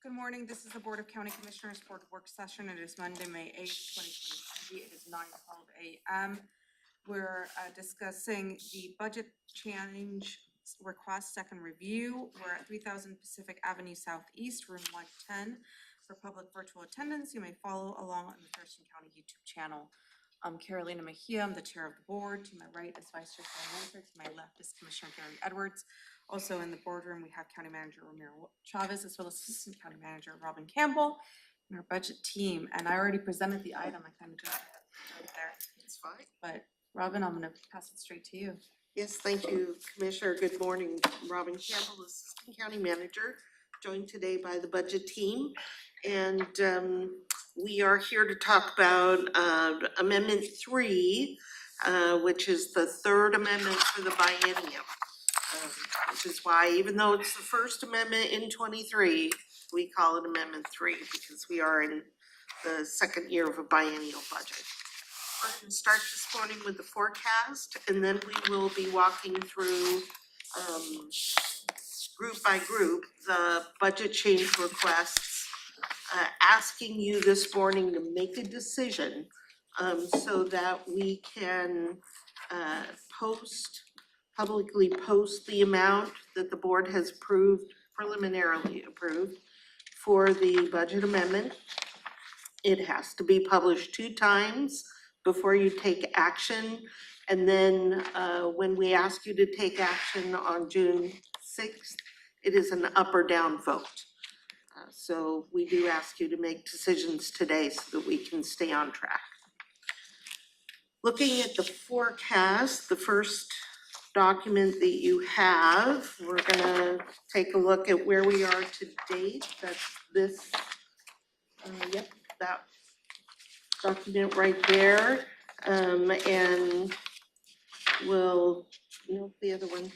Good morning. This is the Board of County Commissioners Board Work Session. It is Monday, May 8th, 2023. It is 9:12 a.m. We're discussing the budget change request second review. We're at 3000 Pacific Avenue Southeast, room 110. For public virtual attendance, you may follow along on the Thurston County YouTube channel. I'm Carolina Mejia. I'm the chair of the board. To my right is Vice Chair Sarah Winter. To my left is Commissioner Gary Edwards. Also in the boardroom, we have County Manager Ramiro Chavez, as well as Assistant County Manager Robin Campbell and our budget team. And I already presented the item. I kind of just right there. It's fine. But Robin, I'm going to pass it straight to you. Yes, thank you, Commissioner. Good morning. Robin Campbell, Assistant County Manager, joined today by the budget team. And we are here to talk about Amendment 3, which is the third amendment for the biennium. Which is why, even though it's the first amendment in 23, we call it Amendment 3 because we are in the second year of a biennial budget. We're going to start this morning with the forecast, and then we will be walking through group by group the budget change requests, asking you this morning to make a decision so that we can publicly post the amount that the board has preliminarily approved for the budget amendment. It has to be published 2 times before you take action. And then when we ask you to take action on June 6th, it is an up or down vote. So we do ask you to make decisions today so that we can stay on track. Looking at the forecast, the first document that you have, we're gonna take a look at where we are to date. That's this, that document right there. And we'll, the other one,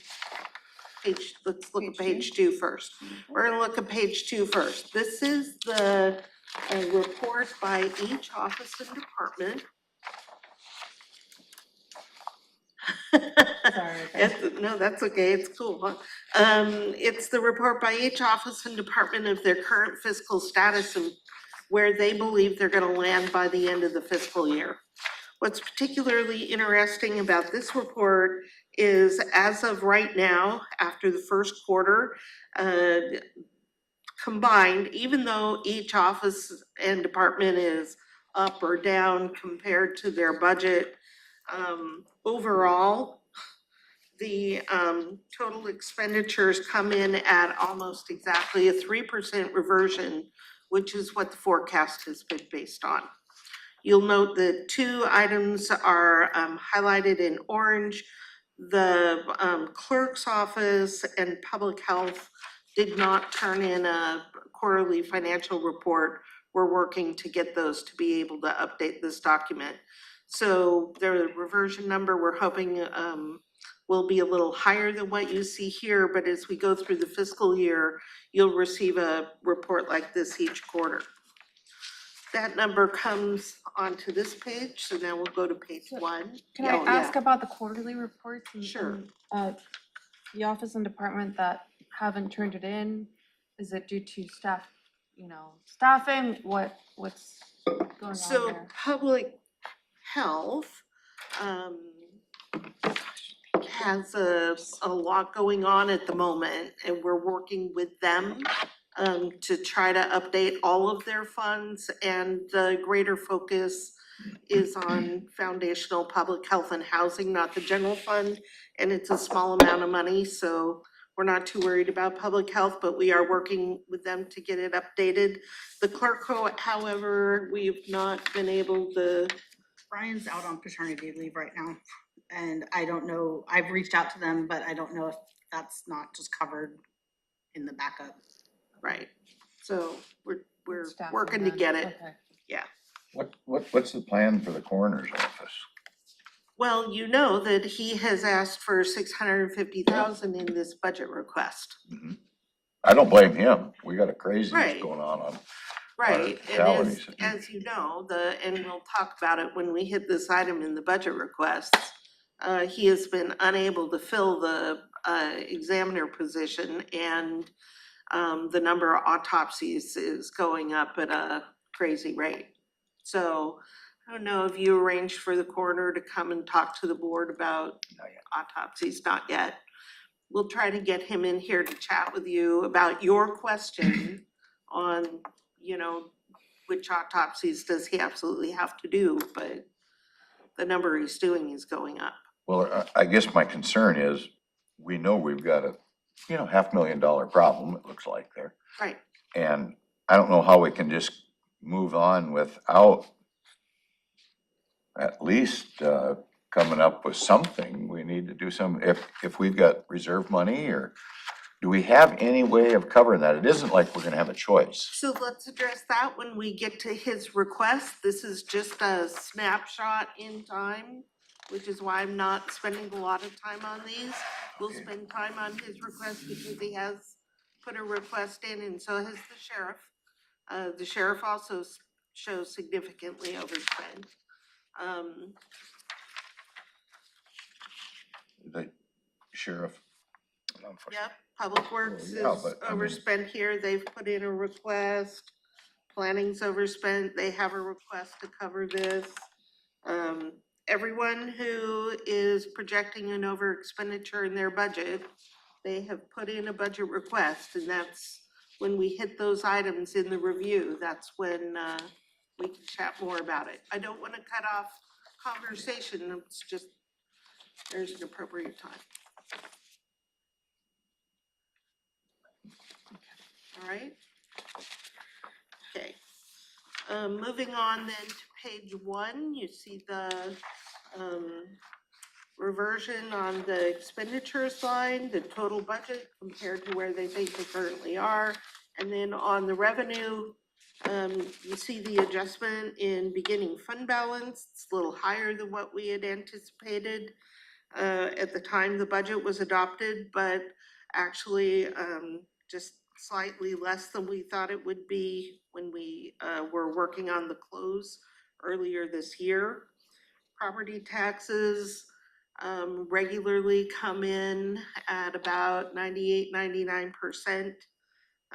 let's look at page 2 first. We're gonna look at page 2 first. This is the report by each office and department. Sorry. No, that's okay, it's cool, huh? It's the report by each office and department of their current fiscal status and where they believe they're gonna land by the end of the fiscal year. What's particularly interesting about this report is, as of right now, after the first quarter, combined, even though each office and department is up or down compared to their budget, overall, the total expenditures come in at almost exactly a 3% reversion, which is what the forecast has been based on. You'll note that 2 items are highlighted in orange. The clerk's office and public health did not turn in a quarterly financial report. We're working to get those to be able to update this document. So the reversion number we're hoping will be a little higher than what you see here, but as we go through the fiscal year, you'll receive a report like this each quarter. That number comes onto this page, so now we'll go to page 1. Can I ask about the quarterly reports? Sure. The office and department that haven't turned it in, is it due to staff, staffing? What's going on So there? public health has a lot going on at the moment, and we're working with them to try to update all of their funds, and the greater focus is on foundational public health and housing, not the general fund, and it's a small amount of money, so we're not too worried about public health, but we are working with them to get it updated. The clerk, however, we've not been able to. Brian's out on paternity leave right now, and I don't know, I've reached out to them, but I don't know if that's not just covered in the backup. Right, so we're Staffing working to then. get it, Okay. yeah. What's the plan for the coroner's office? Well, you know that he has asked for $650,000 in this budget request. Mm-hmm. I don't blame him. We got a craziness Right. going on. Right, and salaries. as you know, and we'll talk about it when we hit this item in the budget requests, he has been unable to fill the examiner position, and the number of autopsies is going up at a crazy rate. So I don't know if you arranged for the coroner to come and talk to the board about Not yet. autopsies, not yet. We'll try to get him in here to chat with you about your question on, you know, which autopsies does he absolutely have to do, but the number he's doing is going up. Well, I guess my concern is, we know we've got a, $500,000 problem, it looks like there. Right. And I don't know how we can just move on without at least coming up with something. We need to do some, if we've got reserve money, or do we have any way of covering that? It isn't like we're gonna have a choice. So let's address that when we get to his request. This is just a snapshot in time, which is why I'm not spending a lot of time on these. We'll Okay. spend time on his request because he has put a request in, and so has the sheriff. The sheriff also shows significantly overspent. The sheriff. Yep, Public Works is yeah, but, I mean- overspent here, they've put in a request. Planning's overspent, they have a request to cover this. Everyone who is projecting an over expenditure in their budget, they have put in a budget request, and that's when we hit those items in the review, that's when, we can chat more about it. I don't wanna cut off conversation, it's just, there's an appropriate time. All right? Okay. Moving on then to page 1, you see the reversion on the expenditures line, the total budget compared to where they think they currently are. And then on the revenue, you see the adjustment in beginning fund balance. It's a little higher than what we had anticipated at the time the budget was adopted, but actually just slightly less than we thought it would be when we were working on the close earlier this year. Property taxes regularly come in at about 98-99%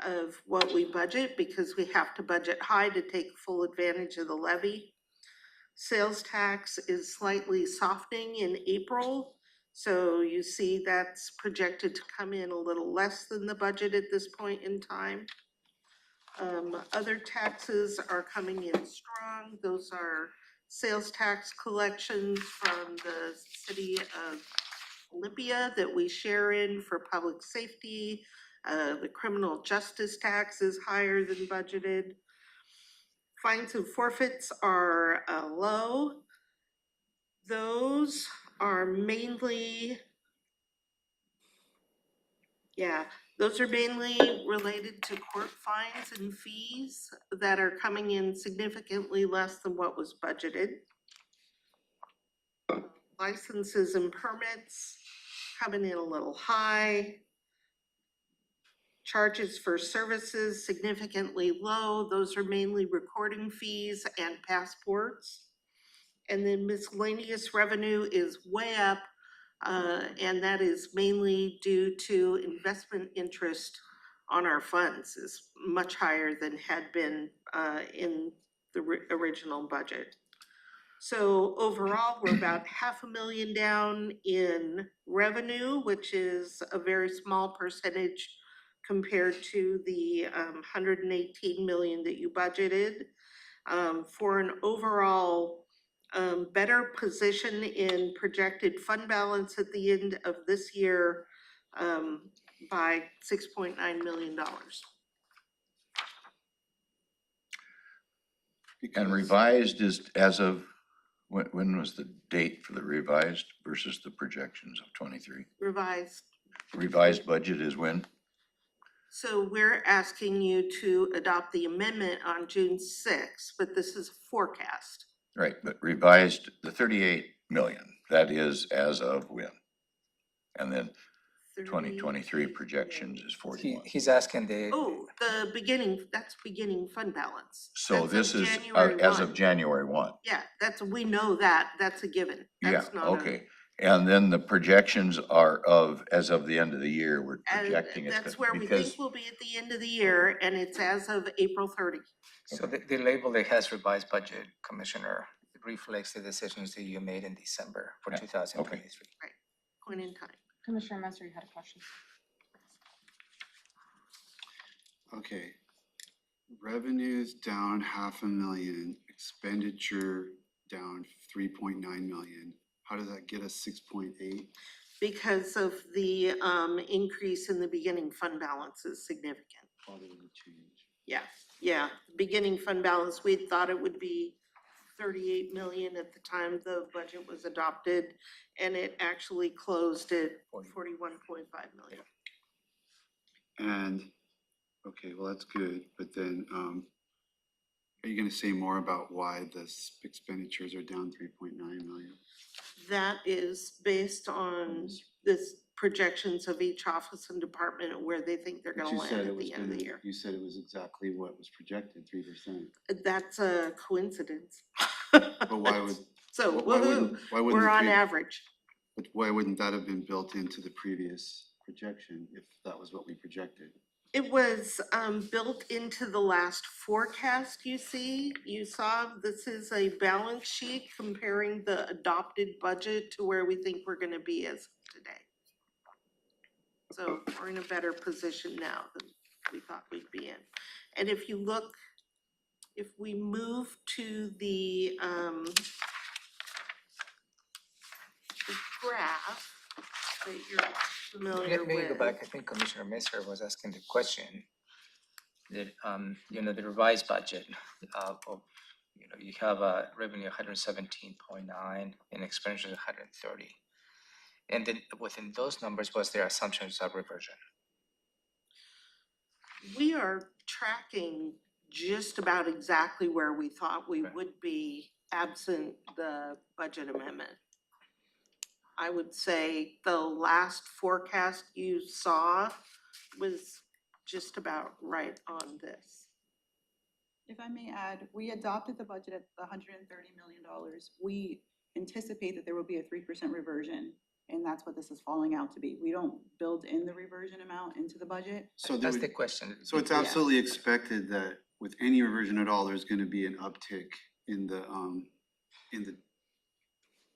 of what we budget, because we have to budget high to take full advantage of the levy. Sales tax is slightly softening in April, so you see that's projected to come in a little less than the budget at this point in time. Other taxes are coming in strong. Those are sales tax collections from the city of Olympia that we share in for public safety. The criminal justice tax is higher than budgeted. Fines and forfeits are low. Those are mainly, those are mainly related to court fines and fees that are coming in significantly less than what was budgeted. Licenses and permits coming in a little high. Charges for services significantly low. Those are mainly recording fees and passports. And then miscellaneous revenue is way up, and that is mainly due to investment interest on our funds is much higher than had been in the original budget. So overall, we're about $500,000 down in revenue, which is a very small percentage compared to the 118 million that you budgeted. For an overall better position in projected fund balance at the end of this year by $6.9 million. And revised is as of, when was the date for the revised versus the projections of 23? Revised. Revised budget is when? So we're asking you to adopt the amendment on June 6th, but this is forecast. Right, but revised, the 38 million, that is as of when? And then 2023 projections is 41. He's asking the, Oh, the beginning, that's beginning fund balance. So That's this of is January as 1. of January 1. Yeah, we know that, that's a given. Yeah, That's not a- okay. And then the projections are as of the end of the year, we're And projecting it's that's gonna- where we because- think we'll be at the end of the year, and it's as of April 30. So the label that has revised budget, Commissioner, reflects the decisions that you made in December for Yeah, 2023. Point in time. Commissioner Messer, you had a question? Okay. Revenues down $500,000, expenditure down 3.9 million. How does that get us 6.8? Because of the increase in the beginning fund balance is significant. How did it change? Yeah, beginning fund balance, we thought it would be 38 million at the time the budget was adopted, and it actually closed at 41.5 million. And, okay, well, that's good, but then, are you gonna say more about why the expenditures are down 3.9 million? That is based on this projections of each office and department and where they think they're But gonna you land said at it was the end of the gonna, year. you said it was exactly what was projected, 3%. That's a coincidence. But why would, So, why woohoo, wouldn't, why wouldn't? we're the on pre- average. But why wouldn't that have been built into the previous projection if that was what we projected? It was built into the last forecast you see. You saw, this is a balance sheet comparing the adopted budget to where we think we're gonna be as of today. So we're in a better position now than we thought we'd be in. And if you look, if we move to the graph that you're familiar Let me go with. back, I think Commissioner Messer was asking the question that, the revised budget of, you have a revenue 117.9 and expenditures 130. And then within those numbers, was there assumptions of reversion? We are tracking just about exactly where we thought we Okay. would be absent the budget amendment. I would say the last forecast you saw was just about right on this. If I may add, we adopted the budget at $130 million. We anticipate that there will be a 3% reversion, and that's what this is falling out to be. We don't build in the reversion amount into the budget. So there That's would- the question. So it's absolutely expected that with any reversion at all, there's gonna be an uptick in the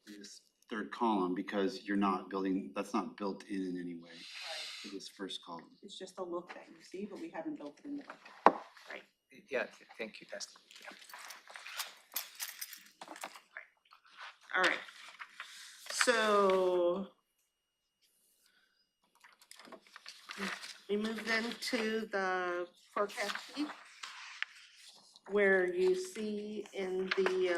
this third column, because you're not building, that's not built in any way for this first column. It's just a look that you see, but we haven't built it in the budget. Yeah, thank you, that's, yeah. All right. So we move then to the forecast sheet, where you see in the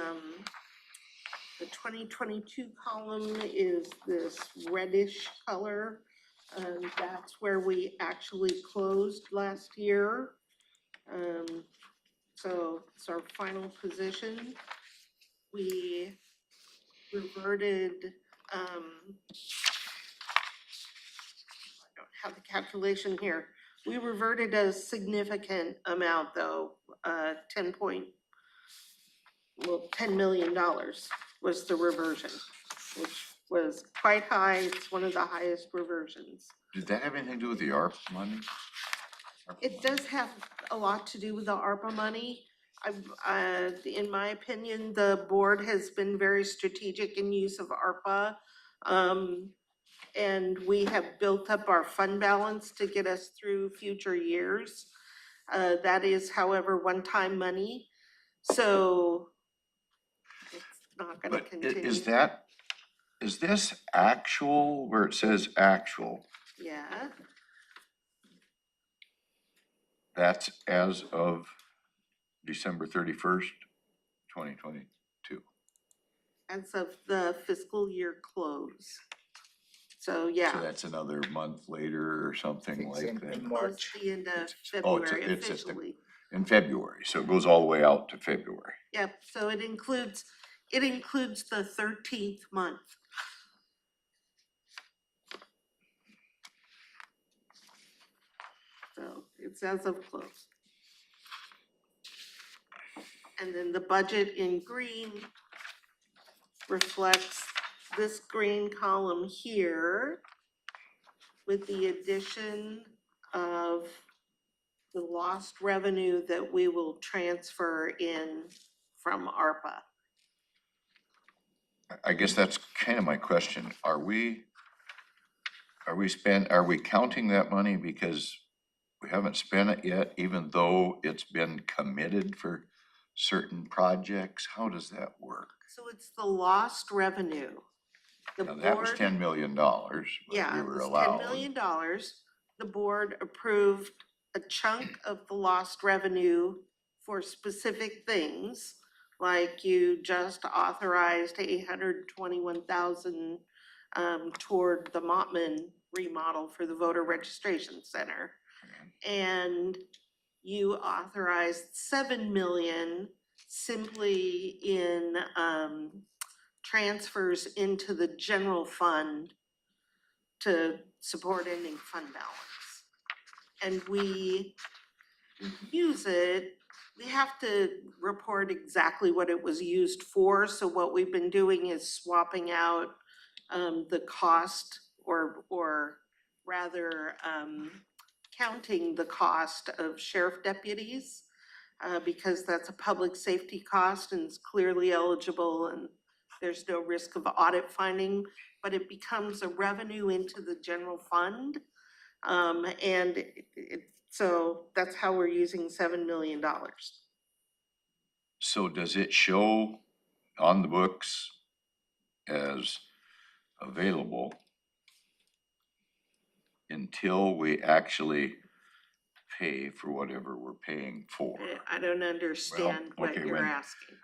2022 column is this reddish color. That's where we actually closed last year. So it's our final position. We reverted, I don't have the calculation here. We reverted a significant amount though, $10 million was the reversion, which was quite high. It's one of the highest reversions. Did that have anything to do with the ARP money? It does have a lot to do with the ARPA money. In my opinion, the board has been very strategic in use of ARPA. And we have built up our fund balance to get us through future years. That is, however, one-time money, so it's not gonna But continue. is this actual, where it says actual, Yeah, that's as of December 31st, 2022? as of the fiscal year close. So, So yeah. that's another month later or something It's like in that? Close March. the end of Oh, it's February at the- officially. In February, so it goes all the way out to February. Yep, so it includes the 13th month. So it's as of close. And then the budget in green reflects this green column here with the addition of the lost revenue that we will transfer in from ARPA. I guess that's kind of my question. Are we counting that money because we haven't spent it yet, even though it's been committed for certain projects? How does that work? So it's the lost revenue. The Now, that was board- $10 million. but Yeah, we it were was allowed. $10 million. The board approved a chunk of the lost revenue for specific things. Like you just authorized 821,000 toward the Mottman remodel for the voter registration center. And you authorized 7 million simply in transfers into the general fund to support ending fund balance. And we use it, we have to report exactly what it was used for. So what we've been doing is swapping out the cost or rather counting the cost of sheriff deputies because that's a public safety cost and it's clearly eligible and there's no risk of audit finding, but it becomes a revenue into the general fund. And so that's how we're using $7 million. So does it show on the books as available until we actually pay for whatever we're paying for? I don't understand Well, what okay, you're when- asking.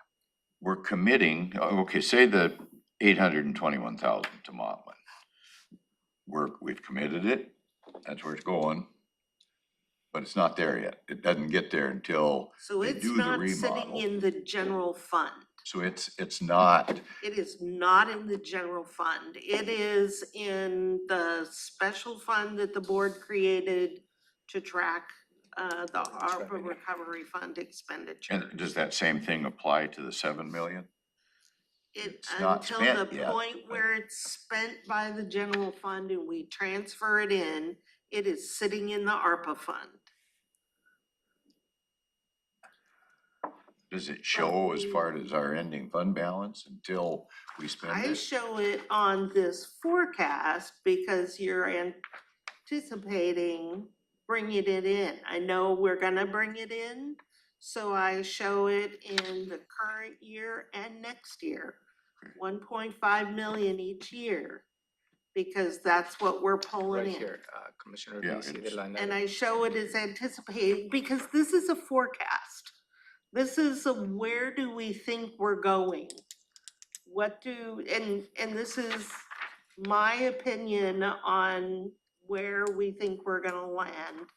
We're committing, okay, say the 821,000 to Mottman. We've committed it, that's where it's going, but it's not there yet. It doesn't get there until So they it's do the not sitting remodel. in the general fund. So it's not, It is not in the general fund. It is in the special fund that the board created to track the ARPA revenue. recovery fund expenditure. and does that same thing apply to the 7 million? It's not Until spent the yet, point but- where it's spent by the general fund and we transfer it in, it is sitting in the ARPA fund. Does it show as far as our ending fund balance until we spend I it? show it on this forecast because you're anticipating bringing it in. I know we're gonna bring it in, so I show it in the current year and next year. 1.5 million each year, because that's what we're pulling Right in. here, Commissioner, Yeah, do you see the it's- line? And item? I show it as anticipating, because this is a forecast. This is a where do we think we're going? And this is my opinion on where we think we're gonna land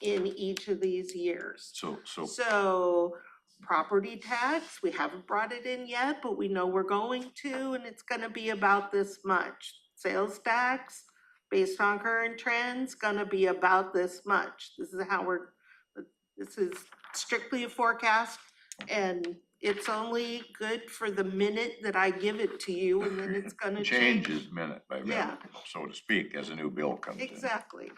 in each of these years. So property tax, we haven't brought it in yet, but we know we're going to, and it's gonna be about this much. Sales tax, based on current trends, gonna be about this much. This is strictly a forecast, and it's only good for the minute that I give it to you, and then it's gonna change. Changes minute by Yeah. minute, so to speak, as a new bill comes in. Exactly.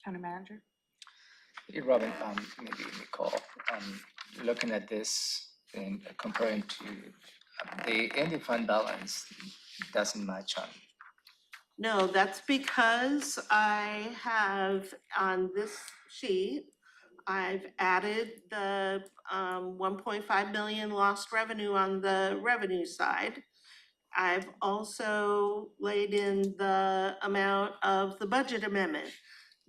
County manager? Hey, Robin, maybe Nicole, looking at this and comparing to the ending fund balance doesn't match on. No, that's because I have on this sheet, I've added the 1.5 million lost revenue on the revenue side. I've also laid in the amount of the budget amendment.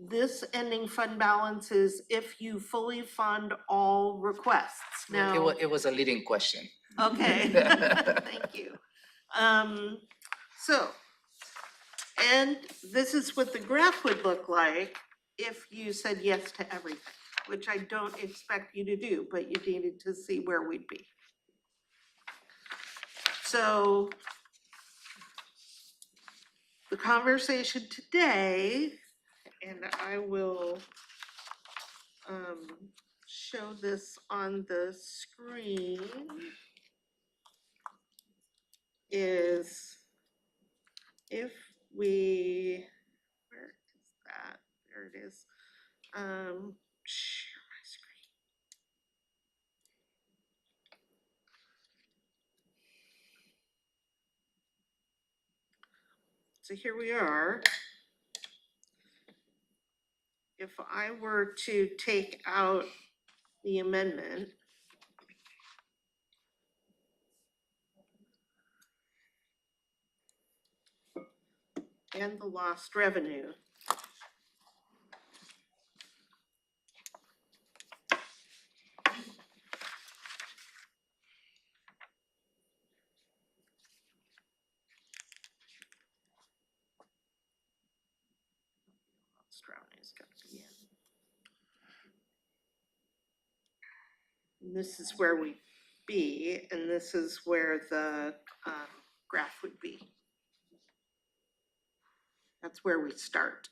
This ending fund balance is if you fully fund all requests. Now, It was a leading question. okay, thank you. So, and this is what the graph would look like if you said yes to everything, which I don't expect you to do, but you needed to see where we'd be. So the conversation today, and I will show this on the screen is if we, where is that? There it is. Share my screen. So here we are. If I were to take out the amendment, and the lost revenue, lost revenue's got to be in. And this is where we be, and this is where the graph would be. That's where we start.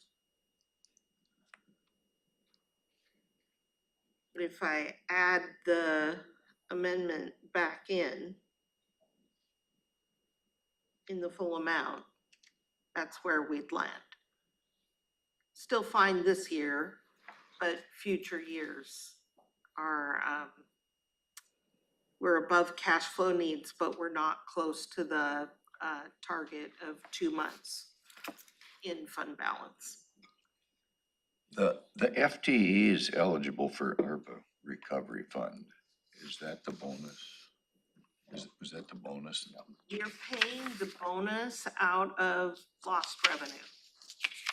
But if I add the amendment back in the full amount, that's where we'd land. Still fine this year, but future years are, we're above cash flow needs, but we're not close to the target of 2 months in fund balance. The FTE is eligible for ARPA recovery fund. Is that the bonus? Was that the bonus? You're paying the bonus out of lost revenue.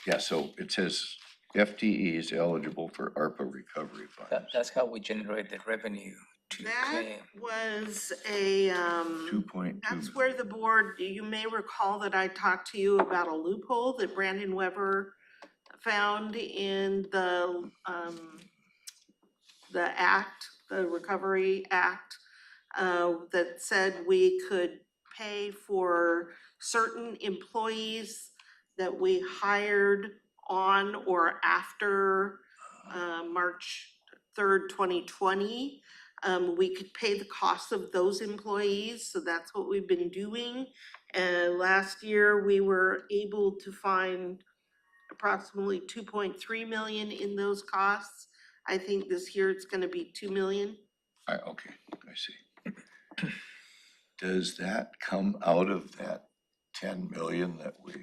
Yeah, so it says FTE is eligible for ARPA recovery funds. That's how we generate the revenue to That claim. was a, 2.2. that's where the board, you may recall that I talked to you about a loophole that Brandon Weber found in the act, the Recovery Act, that said we could pay for certain employees that we hired on or after March 3rd, 2020. We could pay the cost of those employees, so that's what we've been doing. And last year, we were able to find approximately 2.3 million in those costs. I think this year it's gonna be 2 million. Okay, I see. Does that come out of that 10 million that we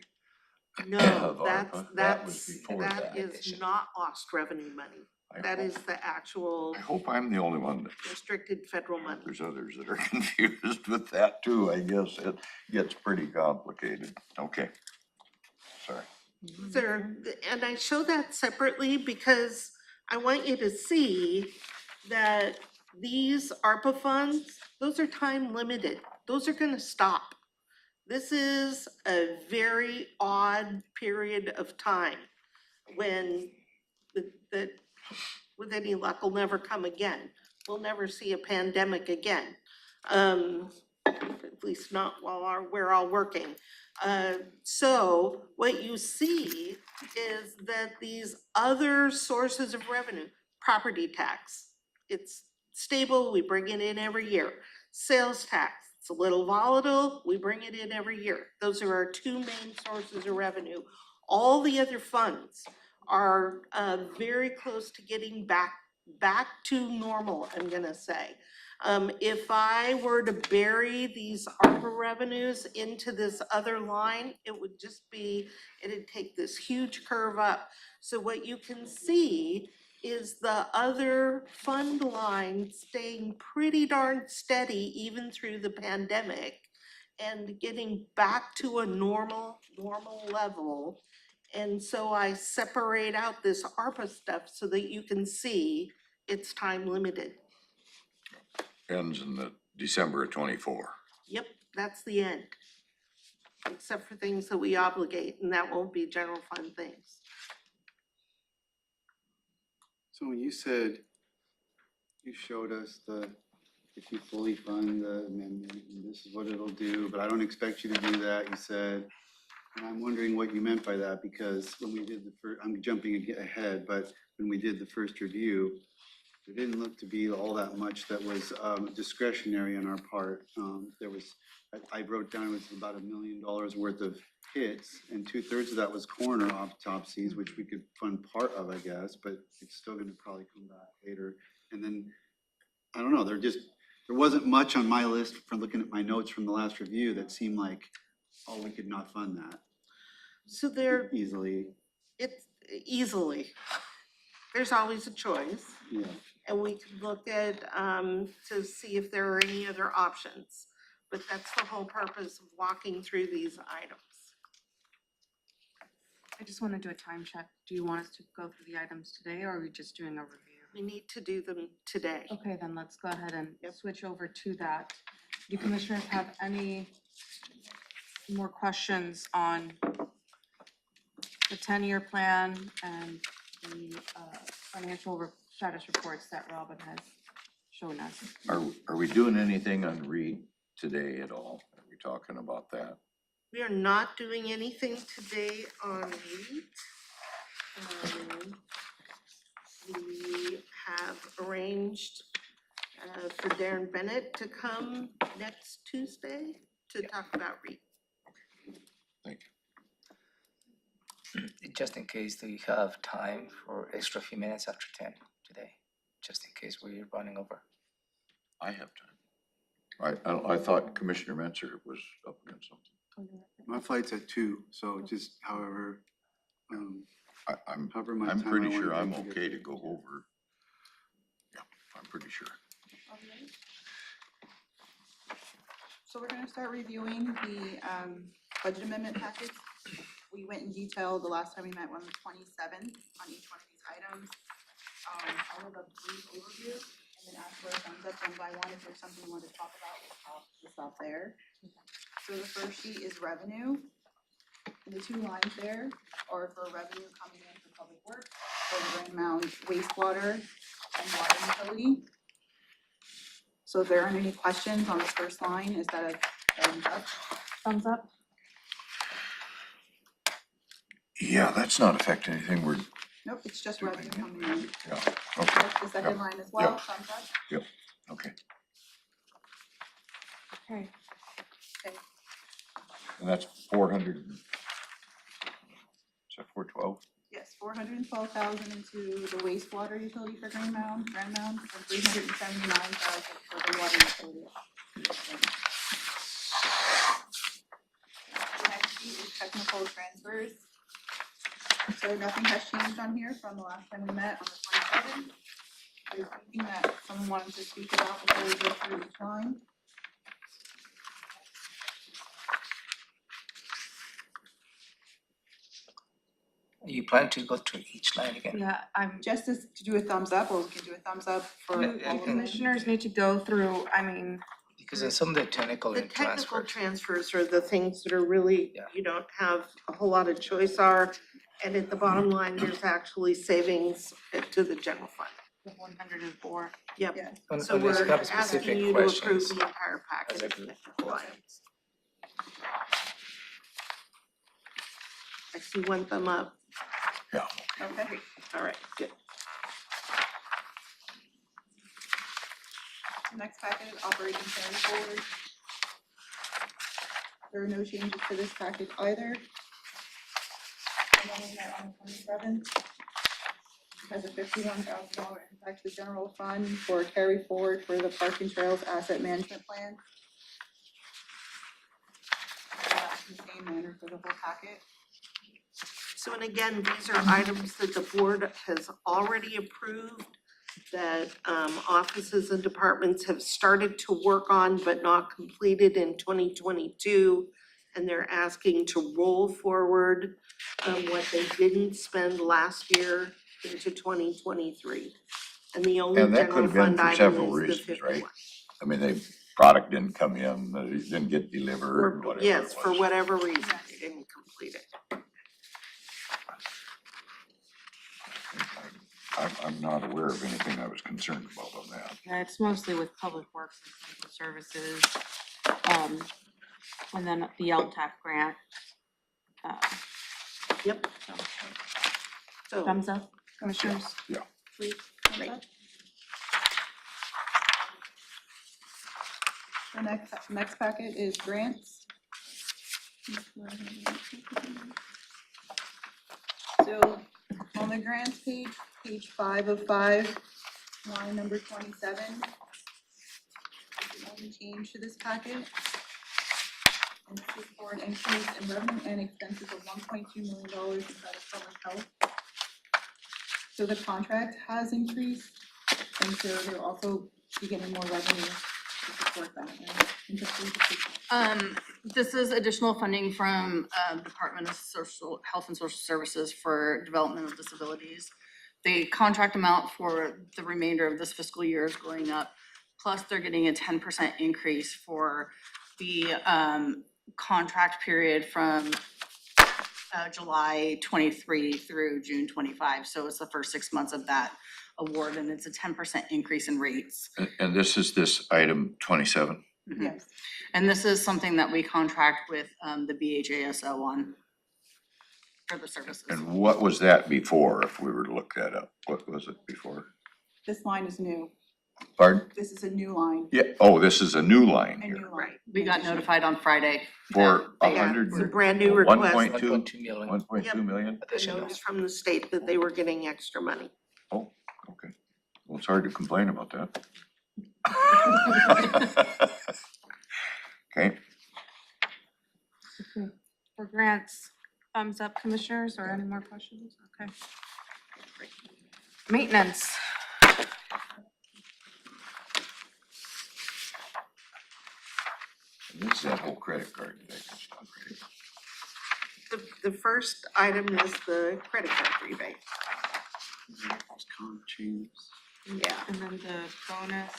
No, have that's, ARPA? That was before that that. is not lost revenue money. That is the actual I hope I'm the only one that, restricted federal money. there's others that are confused with that too, I guess. It gets pretty complicated. Okay. Sorry. There, and I show that separately because I want you to see that these ARPA funds, those are time limited. Those are gonna stop. This is a very odd period of time when that with any luck will never come again. We'll never see a pandemic again. At least not while we're all working. So what you see is that these other sources of revenue, property tax, it's stable, we bring it in every year. Sales tax, it's a little volatile, we bring it in every year. Those are our two main sources of revenue. All the other funds are very close to getting back to normal, I'm gonna say. If I were to bury these ARPA revenues into this other line, it would just be, it'd take this huge curve up. So what you can see is the other fund line staying pretty darn steady even through the pandemic and getting back to a normal level. And so I separate out this ARPA stuff so that you can see it's time limited. Ends in the December of 24. Yep, that's the end. Except for things that we obligate, and that won't be general fund things. So when you said, you showed us if you fully fund the amendment, and this is what it'll do, but I don't expect you to do that, you said. And I'm wondering what you meant by that, because when we did I'm jumping ahead, but when we did the first review, there didn't look to be all that much that was discretionary on our part. There was, I wrote down it was about $1 million worth of hits, and 2/3 of that was coroner autopsies, which we could fund part of, I guess, but it's still gonna probably come back later. And then, I don't know, there wasn't much on my list from looking at my notes from the last review that seemed like, oh, we could not fund that So there, easily. it's easily, there's always a choice. Yeah. And we can look at, to see if there are any other options. But that's the whole purpose of walking through these items. I just want to do a time check. Do you want us to go through the items today, or are we just doing a review? We need to do them today. Okay, then let's go ahead and Yep. switch over to that. Do commissioners have any more questions on the 10-year plan and the financial status reports that Robin has shown us? Are we doing anything on REIT today at all? Are we talking about that? We are not doing anything today on REIT. We have arranged for Darren Bennett to come next Tuesday to talk about REIT. Thank you. Just in case, do you have time for extra few minutes after 10 today? Just in case we're running over. I have time. I thought Commissioner Menzer was up against something. My flight's at 2, so just however, I'm however much I'm time I pretty wanna sure I'm take to get okay to there. go over. Yeah, I'm pretty sure. So we're gonna start reviewing the budget amendment package. We went in detail the last time we met on the 27th on each one of these items. I'll have a brief overview and then ask for a thumbs up one by one. If there's something you want to talk about, we'll stop there. So the first sheet is revenue. And the two lines there are for revenue coming in for public works, for Grand Mound wastewater and water utility. So if there aren't any questions on the first line, is that a thumbs up? Thumbs up? Yeah, that's not affecting anything. We're, Nope, it's just revenue coming in. yeah, okay, The second line as well, Yep. thumbs up. okay. Okay. And that's 400. Is that 412? Yes, 412,000 into the wastewater utility for Grand Mound, and 379,000 for the water utility. The next sheet is technical transfers. So nothing has changed on here from the last time we met on the 27th. There's anything that someone wanted to speak about before we go through each line? You plan to go through each line again? Yeah, Just to do a thumbs up, or we can do a thumbs up for Yeah, all the of them. commissioners need to go through, I mean, Because in some of the technical The and technical transfers. transfers are the things that are really, Yeah. you don't have a whole lot of choice are. And at the bottom line, there's actually savings to the general fund. the 104. Yep. Yeah. So Unless we're you have asking specific you to approve questions. the entire package of As a technical group. items. I see one thumb up. Yeah. Okay. All right, good. Next packet is operation carry forward. There are no changes to this package either. And then we met on the 27th. Has a $51,000 impact to the general fund for carry forward for the Park and Trails Asset Management Plan. That's in the same manner for the whole packet. So, and again, these are items that the board has already approved, that offices and departments have started to work on but not completed in 2022. And they're asking to roll forward what they didn't spend last year into 2023. And the only And that could general have been fund for item several is the reasons, 51. right? I mean, the product didn't come in, it didn't get delivered, For- whatever Yes, it for was. whatever reason, they didn't complete it. I'm not aware of anything I was concerned about on that. Yeah, it's mostly with public works and central services. And then the LTAC grant. Yep. So, So, thumbs up, commissioners? please, Thumbs up? next packet is grants. So on the grants page, page 5 of 5, line number 27. The only change to this packet. And this is for an increase in revenue and expenses of $1.2 million inside of public health. So the contract has increased, and so they're also getting more revenue to support that. And just leave it to- This is additional funding from Department of Health and Social Services for developmental disabilities. The contract amount for the remainder of this fiscal year is going up, plus they're getting a 10% increase for the contract period from July 23 through June 25. So it's the first 6 months of that award, and it's a 10% increase in rates. And this is this item 27. Mhm. Yes. And this is something that we contract with the BHASO on for the services. And what was that before, if we were to look that up? What was it before? This line is new. Pardon? This is a new line. Yeah, oh, this is a new line A here. new line. Right. We got notified on Friday. For that- 100. It's a brand new One request. point- 1.2 million 1.2 million? A additional. notice from the state that they were getting extra money. Oh, okay. Well, it's hard to complain about that. Okay, For grants, thumbs up, commissioners, or any more questions? Okay. Maintenance. this is that whole credit card thing. The first item is the credit card rebate. Comp change. Yeah. And then the bonus.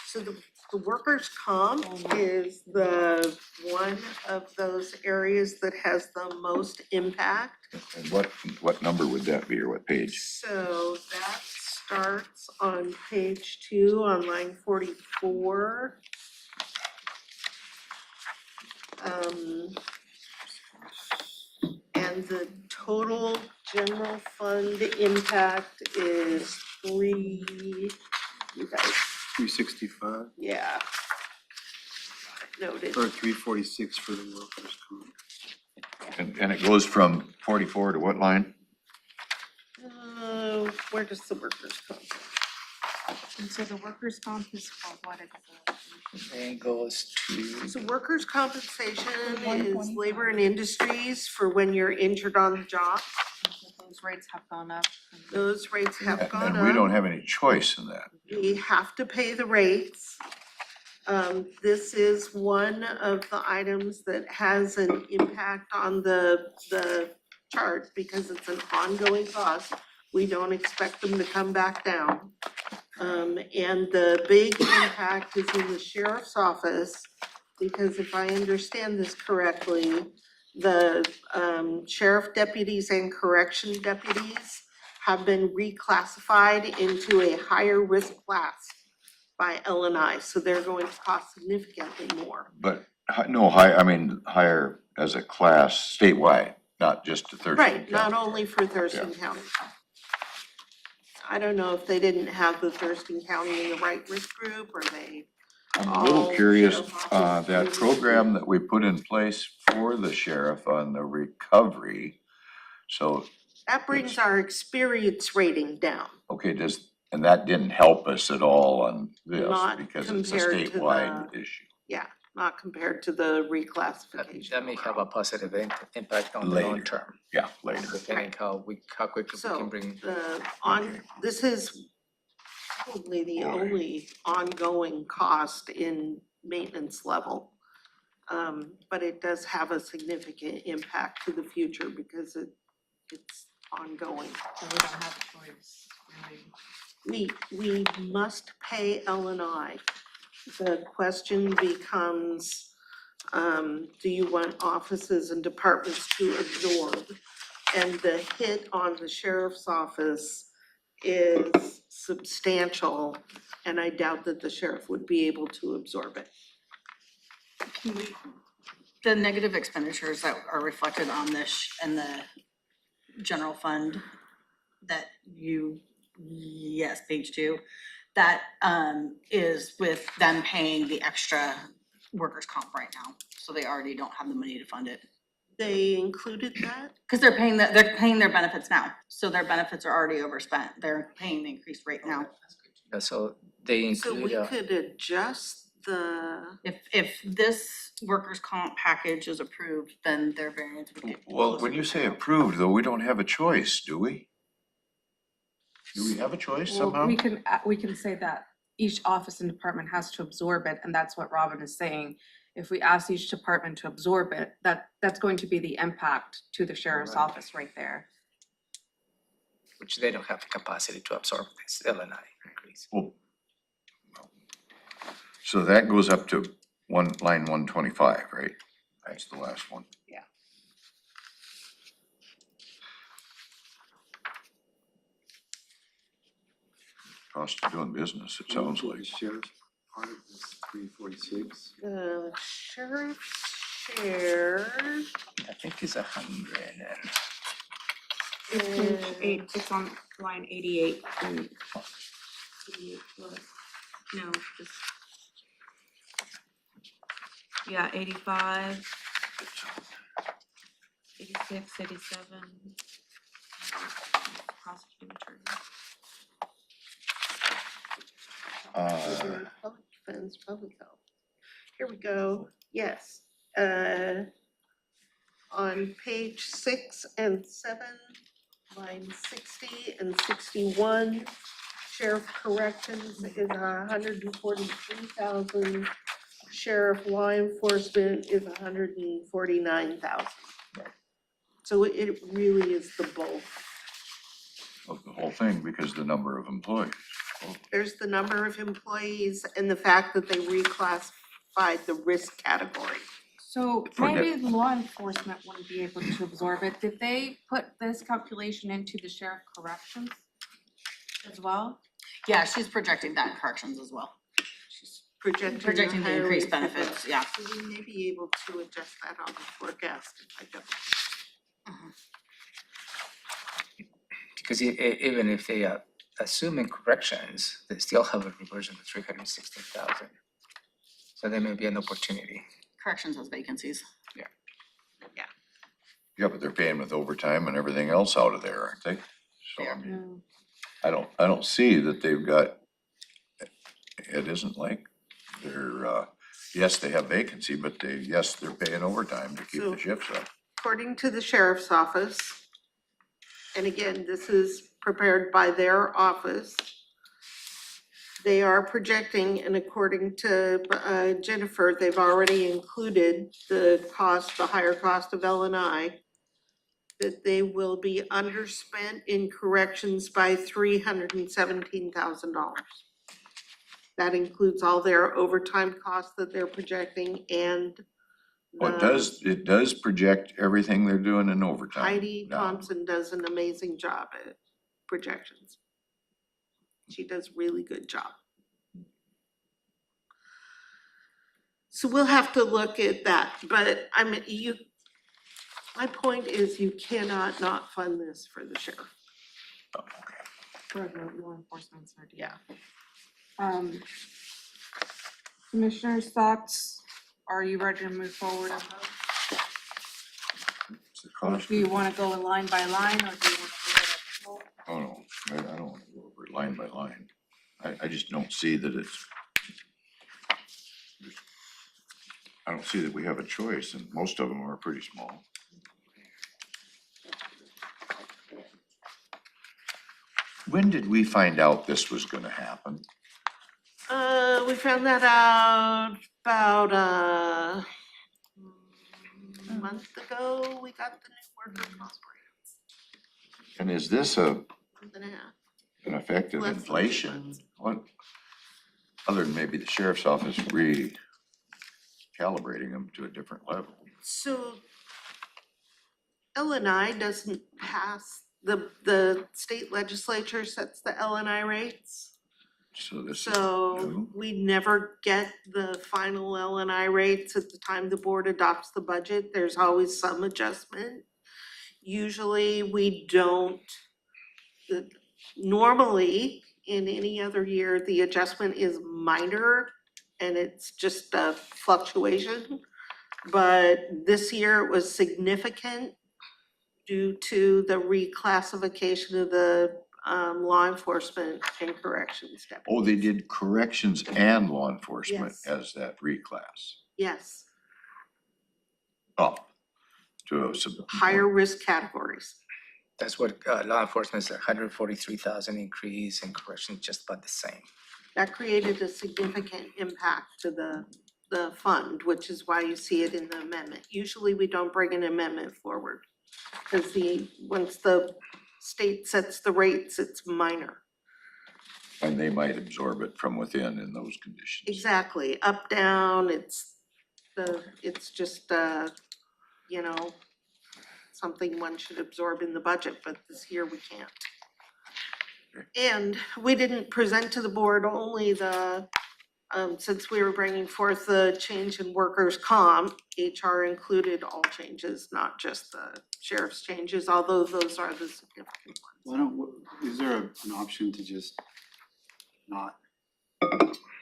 So the workers' comp is the one of those areas that has the most impact. And what number would that be, or what page? So that starts on page 2 on line 44. And the total general fund impact is you guys, 365 yeah. Noted. or 346 for the workers' comp. And it goes from 44 to what line? Where does the workers' comp? And so the workers' comp is for what exactly? Then goes to, So workers' compensation is 125. labor and industries for when you're injured on the job. Those rates have gone up. Those rates have gone And we don't up. have any choice in that. We have to pay the rates. This is one of the items that has an impact on the chart because it's an ongoing cost. We don't expect them to come back down. And the big impact is in the sheriff's office, because if I understand this correctly, the sheriff deputies and correction deputies have been reclassified into a higher risk class by L&I, so they're going to cost significantly more. But higher as a class statewide, not just to Thurston Right, not County. only for Thurston County. I don't know if they didn't have the Thurston County in the right risk group, or they, I'm a little all curious, sheriff office that groups. program that we put in place for the sheriff on the recovery. So, that brings our experience rating down. okay, and that didn't help us at all on this Not because it's a compared to statewide issue. Not compared to the reclassification. that may have a overall. positive impact on the Later. long term, Yeah, later. depending how quickly we So, can bring. this is probably the only ongoing cost in maintenance level. But it does have a significant impact to the future because it's ongoing. So we don't have a choice, really. We must pay L&I. The question becomes, do you want offices and departments to absorb? And the hit on the sheriff's office is substantial, and I doubt that the sheriff would be able to absorb it. The negative expenditures that are reflected on this and the general fund that yes, page 2, That is with them paying the extra workers' comp right now, so they already don't have the money to fund it. They included that? Cause they're paying their benefits now, so their benefits are already overspent, they're paying the increased rate now. So they So we include, could adjust the, If this workers' comp package is approved, then their variance would get. Well, closer when you to say zero. approved, though, we don't have a choice, do we? Do we have a choice Well, somehow? we can say that each office and department has to absorb it, and that's what Robin is saying. If we ask each department to absorb it, that's going to be the impact to the sheriff's Right. office right there. which they don't have the capacity to absorb this LNI increase. Well, so that goes up to line 125, right? That's the last one. Yeah. Cost of doing business, it sounds like. Sheriff's part of this 346. the sheriff's share I think it's 100 and It's page 8, it's on line 88 and. No, just. Yeah, 85. 86, 87. Prosecuting attorney. public defense, public health. Here we go, yes. On page 6 and 7, line 60 and 61, sheriff corrections is 143,000. Sheriff law enforcement is 149,000. So it really is the bulk. Of the whole thing, because the number of employees. There's the number of employees and the fact that they reclassified the risk category. So Forget- maybe law enforcement wouldn't be able to absorb it. Did they put this calculation into the sheriff corrections as well? Yeah, she's projecting that in corrections as well. She's projecting. Projecting the higher increased rates of benefits, that. yeah. So we may be able to adjust that on the forecast if I don't. because even if they assume in corrections, they still have a reversion of 316,000. So there may be an opportunity. Corrections has vacancies. Yeah, but they're paying with overtime and everything else out of there, aren't they? So, I mean, I don't see that they've got, it isn't like they're, yes, they have vacancy, but they're paying overtime to keep So- the shifts up. According to the sheriff's office, and again, this is prepared by their office, they are projecting, and according to Jennifer, they've already included the higher cost of L&I, that they will be underspent in corrections by $317,000. That includes all their overtime costs that they're projecting and Well, it does project everything they're doing in overtime. Heidi now. Thompson does an amazing job at projections. She does really good job. So we'll have to look at that, but I mean, my point is you cannot not fund this for the sheriff. Oh, okay. For the law enforcement side, Yeah. Commissioners' thoughts, are you ready to move forward? It's the cost Do you of- wanna go line by line, or do you wanna go at the whole? Oh, no, I don't want to go over it line by line. I just don't see that I don't see that we have a choice, and most of them are pretty small. When did we find out this was gonna happen? We found that out about a month ago, we got the new worker comp rates, And is this a, month and a half. an effect of Less than 2 inflation? months. What, other than maybe the sheriff's office recalibrating them to a different level? So L&I doesn't pass, the state legislature sets the L&I rates. So this is So new? we never get the final L&I rates at the time the board adopts the budget. There's always some adjustment. Usually we don't, normally in any other year, the adjustment is minor and it's just a fluctuation. But this year it was significant due to the reclassification of the law enforcement and corrections deputies. Oh, they did corrections and law enforcement Yes. as that reclass. Yes, Up to some. higher risk categories. That's what law enforcement is, 143,000 increase, and corrections just about the same. That created a significant impact to the fund, which is why you see it in the amendment. Usually we don't bring an amendment forward. Because once the state sets the rates, it's minor. And they might absorb it from within in those conditions. Exactly, up, down, it's just, you know, something one should absorb in the budget, but this year we can't. And we didn't present to the board only since we were bringing forth the change in workers' comp, HR included all changes, not just the sheriff's changes, although those are the significant ones. Is there an option to just not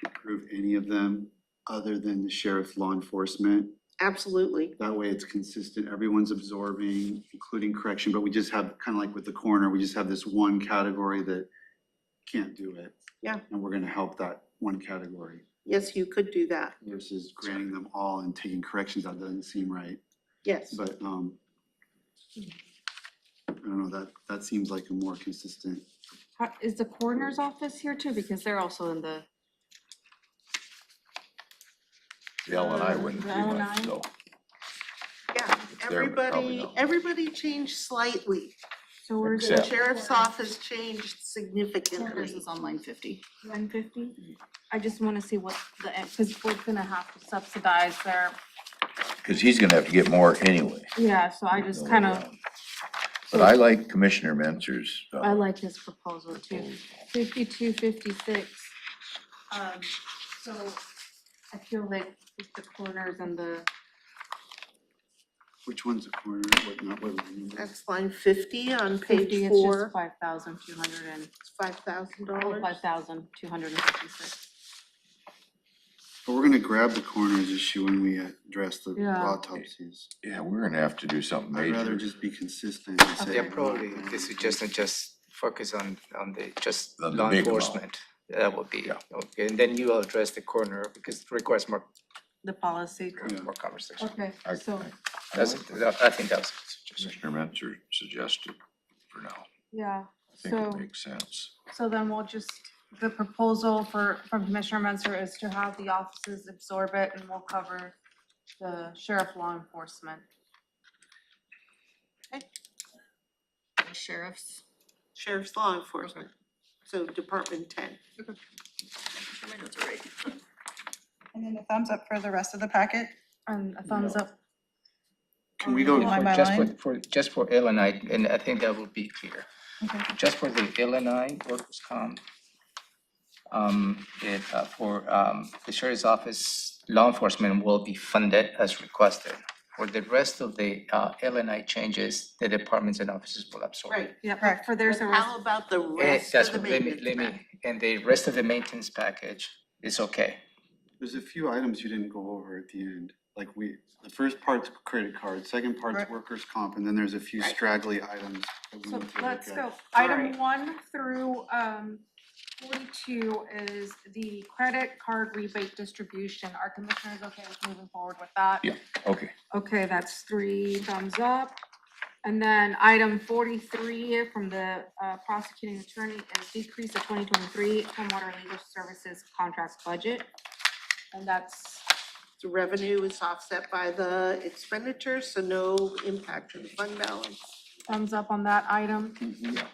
approve any of them other than the sheriff, law enforcement? Absolutely, That way it's consistent, everyone's absorbing, including correction, but we just have, kind of like with the coroner, we just have this one category that can't do it. Yeah. And we're gonna help that one category yes, you could do that, versus granting them all and taking corrections out, doesn't seem right. yes. But, I don't know, that seems like a more consistent. Is the coroner's office here too? Because they're also in the. The L and I wouldn't The be L&I? much, so. Yeah, They're probably everybody, not. everybody changed slightly. So where's The Except- sheriff's office changed Coroner's significantly. is on line 50. 150? I just wanna see what because we're gonna have to subsidize their, Cause he's gonna have to get more anyway. yeah, so I just No kind way of, around. But I like Commissioner Mentzer's. I like his proposal too. 52, 56. So I feel like with the corners and the, Which one's the coroner, what line? That's line 50 on 50, page it's 4, just 5,200 and, $5,000. 5,256. But we're gonna grab the coroner's issue when we address the Yeah. autopsies. Yeah, we're gonna have to do something I'd rather major. just be consistent and say. Yeah, probably the suggestion just focus on the just On the law big amount. enforcement. That would be, Yeah. okay, and then you will address the coroner because it requires more The policy. Yeah. more conversation. Okay, I- so, I That's, I think that was a suggestion. Commissioner Mentzer suggested for now. yeah, I think it so, makes sense. so then we'll just, the proposal from Commissioner Menzer is to have the offices absorb it and we'll cover the sheriff law enforcement. Sheriff's. Sheriff's law enforcement, so Department 10. My notes are right. And then a thumbs up for the rest of the packet. And a thumbs up. Can we go, Line by Just line? just for L and I think that will be clear. Okay. Just for the L and I workers' comp. For the sheriff's office, law enforcement will be funded as requested. For the rest of the L and I changes, the departments and offices will absorb. Right. Yeah, but Correct. for there's a But rest. how about the And rest that's of the what, maintenance let package? me, and the rest of the maintenance package is okay. there's a few items you didn't go over at the end. Like the first part's credit card, second part's Right. workers' comp, and then there's a few Right. straggly items that we So need to let's look go. at. Item Alright. 1 through 42 is the credit card rebate distribution. Are commissioners okay with moving forward with that? Yeah. Okay, Okay, that's 3 thumbs up. And then item 43 from the prosecuting attorney is decrease of 2023 stormwater legal services contracts budget. And that's, The revenue is offset by the expenditures, so no impact to the fund balance. thumbs up on that item. yeah.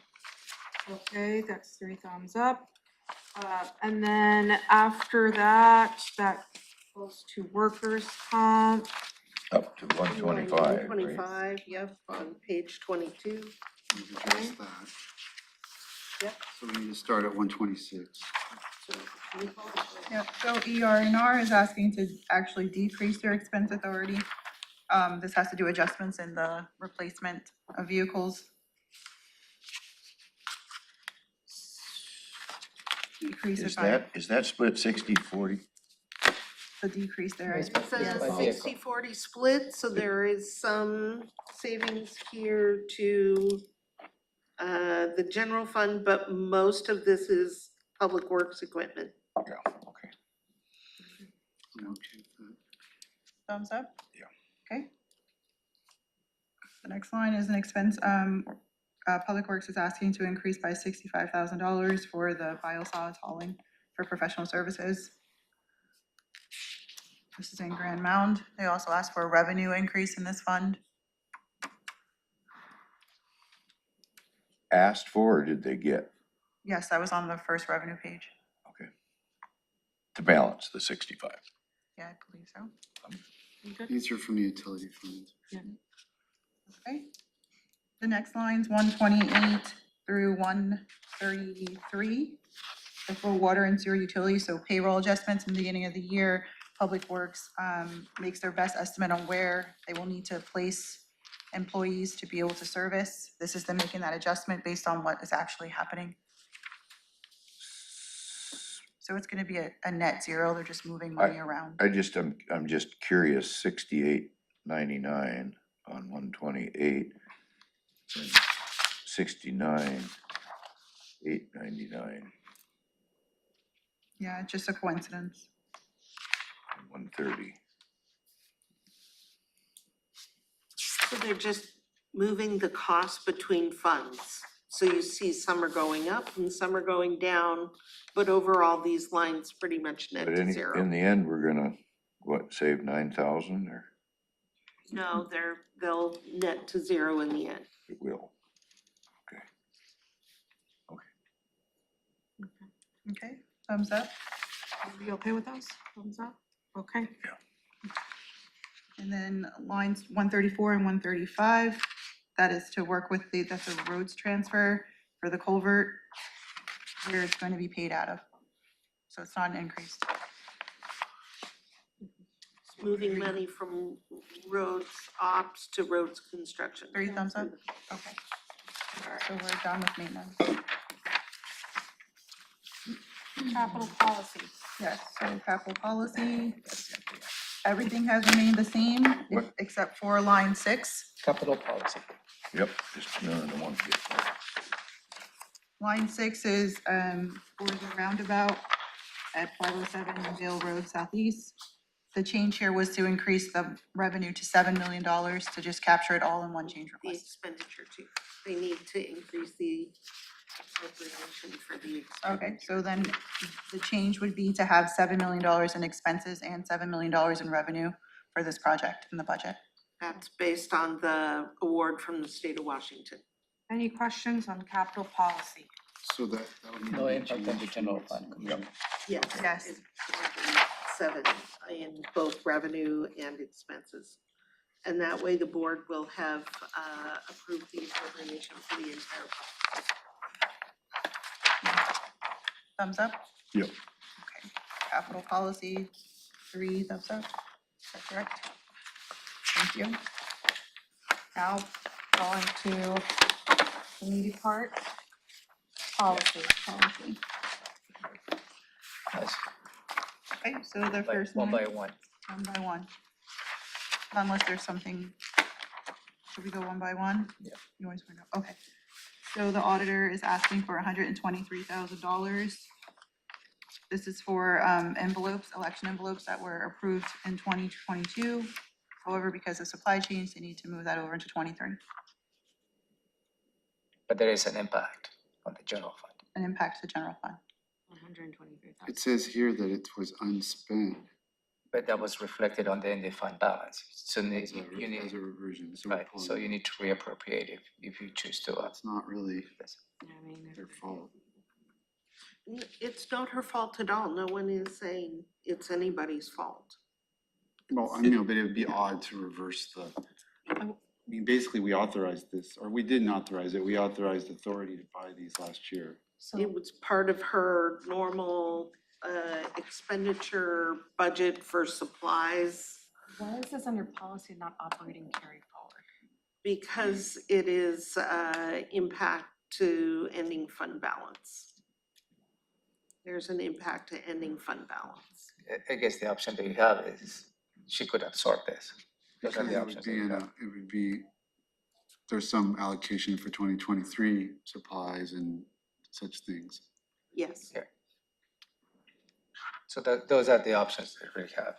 Okay, that's 3 thumbs up. And then after that, that goes to workers' comp. Up to 125, right? 125, yep, on page 22. We've addressed that. Yep. So we need to start at 126. So, can we call it? Yep, so ER&R is asking to actually decrease their expense authority. This has to do adjustments in the replacement of vehicles. decrease Is that split 60-40? the decrease there. Yes, It's Yes, a by vehicle. 60-40 split, so there is some savings here to the general fund, but most of this is public works equipment. Yeah, okay. I'm okay with that. Thumbs up? Yeah. Okay. The next line is an expense, Public Works is asking to increase by $65,000 for the biosolids hauling for professional services. This is in Grand Mound. They also asked for a revenue increase in this fund. Asked for or did they get? Yes, that was on the first revenue page. Okay. To balance the 65. Yeah, I believe so. You good? These are from the utility funds. Okay. The next line's 128 through 133. The for water and sewer utilities, so payroll adjustments in the beginning of the year. Public Works makes their best estimate on where they will need to place employees to be able to service. This is them making that adjustment based on what is actually happening. So it's gonna be a net zero, they're just moving money around. I'm just curious, 68.99 on 128. 69.899 Yeah, it's just a coincidence. and 130. So they're just moving the cost between funds. So you see some are going up and some are going down, but overall, these lines pretty much net But to in zero. the end, we're gonna, what, save 9,000 or No, they'll net to zero in the end. it will? Okay, thumbs up. Are we okay with those? Thumbs up? Okay. And then lines 134 and 135, that is to work with that's a roads transfer for the culvert, where it's going to be paid out of. So it's not an increase. Moving money from roads ops to roads construction. 3 thumbs up? Okay. So we're done with maintenance. Capital policy. Yes, so capital policy, everything has remained the same What? except for line 6. Capital policy. Yep, just none of the ones get. Line 6 is for the roundabout at 507 Vale Road Southeast. The change here was to increase the revenue to $7 million to just capture it all in one change The request. expenditure too. They need to increase the appropriation for the expenditure. Okay, so then the change would be to have $7 million in expenses and $7 million in revenue for this project in the budget. That's based on the award from the state of Washington. Any questions on capital policy? So that would need to No be impact on the changed general from fund, what's- Commissioner. Yes. Yes. It's 7 in both revenue and expenses. And that way the board will have approved the appropriation for the entire. Thumbs up? Yep. Okay, capital policy, 3 thumbs up. Is that correct? Thank you. Now, going to the meaty part. Policy. Policy. Nice. Okay, so the first One one, by one. one by one. Unless there's something, should we go one by one? Yeah. You always want to go, okay. So the auditor is asking for $123,000. This is for envelopes, election envelopes that were approved in 2022. However, because of supply chains, they need to move that over into 23, But there is an impact on the general fund. and impact the general fund. 123,000. It says here that it was unspent But that was reflected on the ending fund balance. So as a you need, as a reversion, so. right, so you need to reappropriate if you choose to. It's not really I mean, their fault. It's not her fault at all. No one is saying it's anybody's fault. Well, I know, but it would be odd to reverse the, I mean, basically, we authorized this, or we didn't authorize it, we authorized authority to buy these last year. It was part of her normal expenditure budget for supplies why is this under policy, not operating carry forward? because it is impact to ending fund balance. there's an impact to ending fund balance. I guess the option that you have is she could absorb this. Those are Because the it would options that be you in a, have. it would be, there's some allocation for 2023 supplies and such things. Yes. Yeah. So that, those are the options that we have.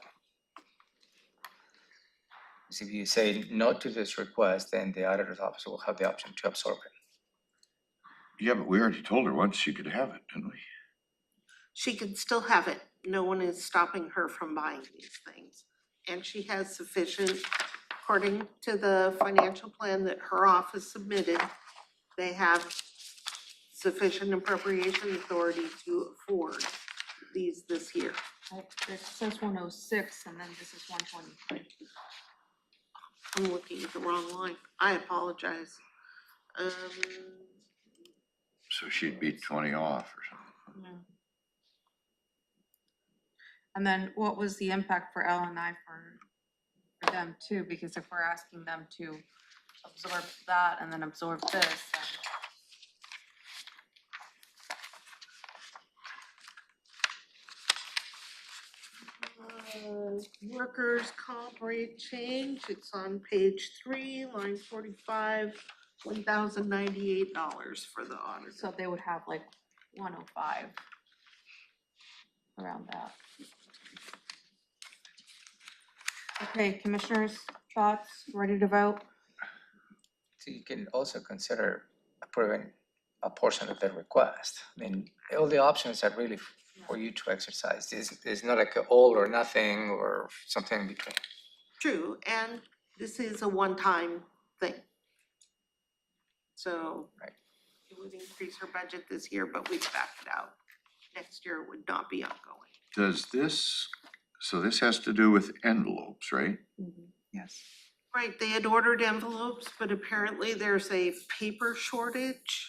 So if you say no to this request, then the auditor's office will have the option to absorb it. Yeah, but we already told her once she could have it, didn't we? She can still have it. No one is stopping her from buying these things. And she has sufficient, according to the financial plan that her office submitted, they have sufficient appropriation authority to afford these this year. It says 106 and then this is 123. I'm looking at the wrong line. I apologize. So she'd be 20 off or something. Yeah. And then what was the impact for L and I for them too? Because if we're asking them to absorb that and then absorb this, Workers' comp rate change, it's on page 3, line 45, $1,098 for the auditor. so they would have like 105 around that. Okay, commissioners, thoughts, ready to vote? So you can also consider approving a portion of the request. I mean, all the options are really for you to exercise. It's not like a all or nothing or something in between. True, and this is a one-time thing. So Right. it would increase her budget this year, but we'd back it out. Next year it would not be ongoing. Does this, so this has to do with envelopes, right? Yes. Right, they had ordered envelopes, but apparently there's a paper shortage.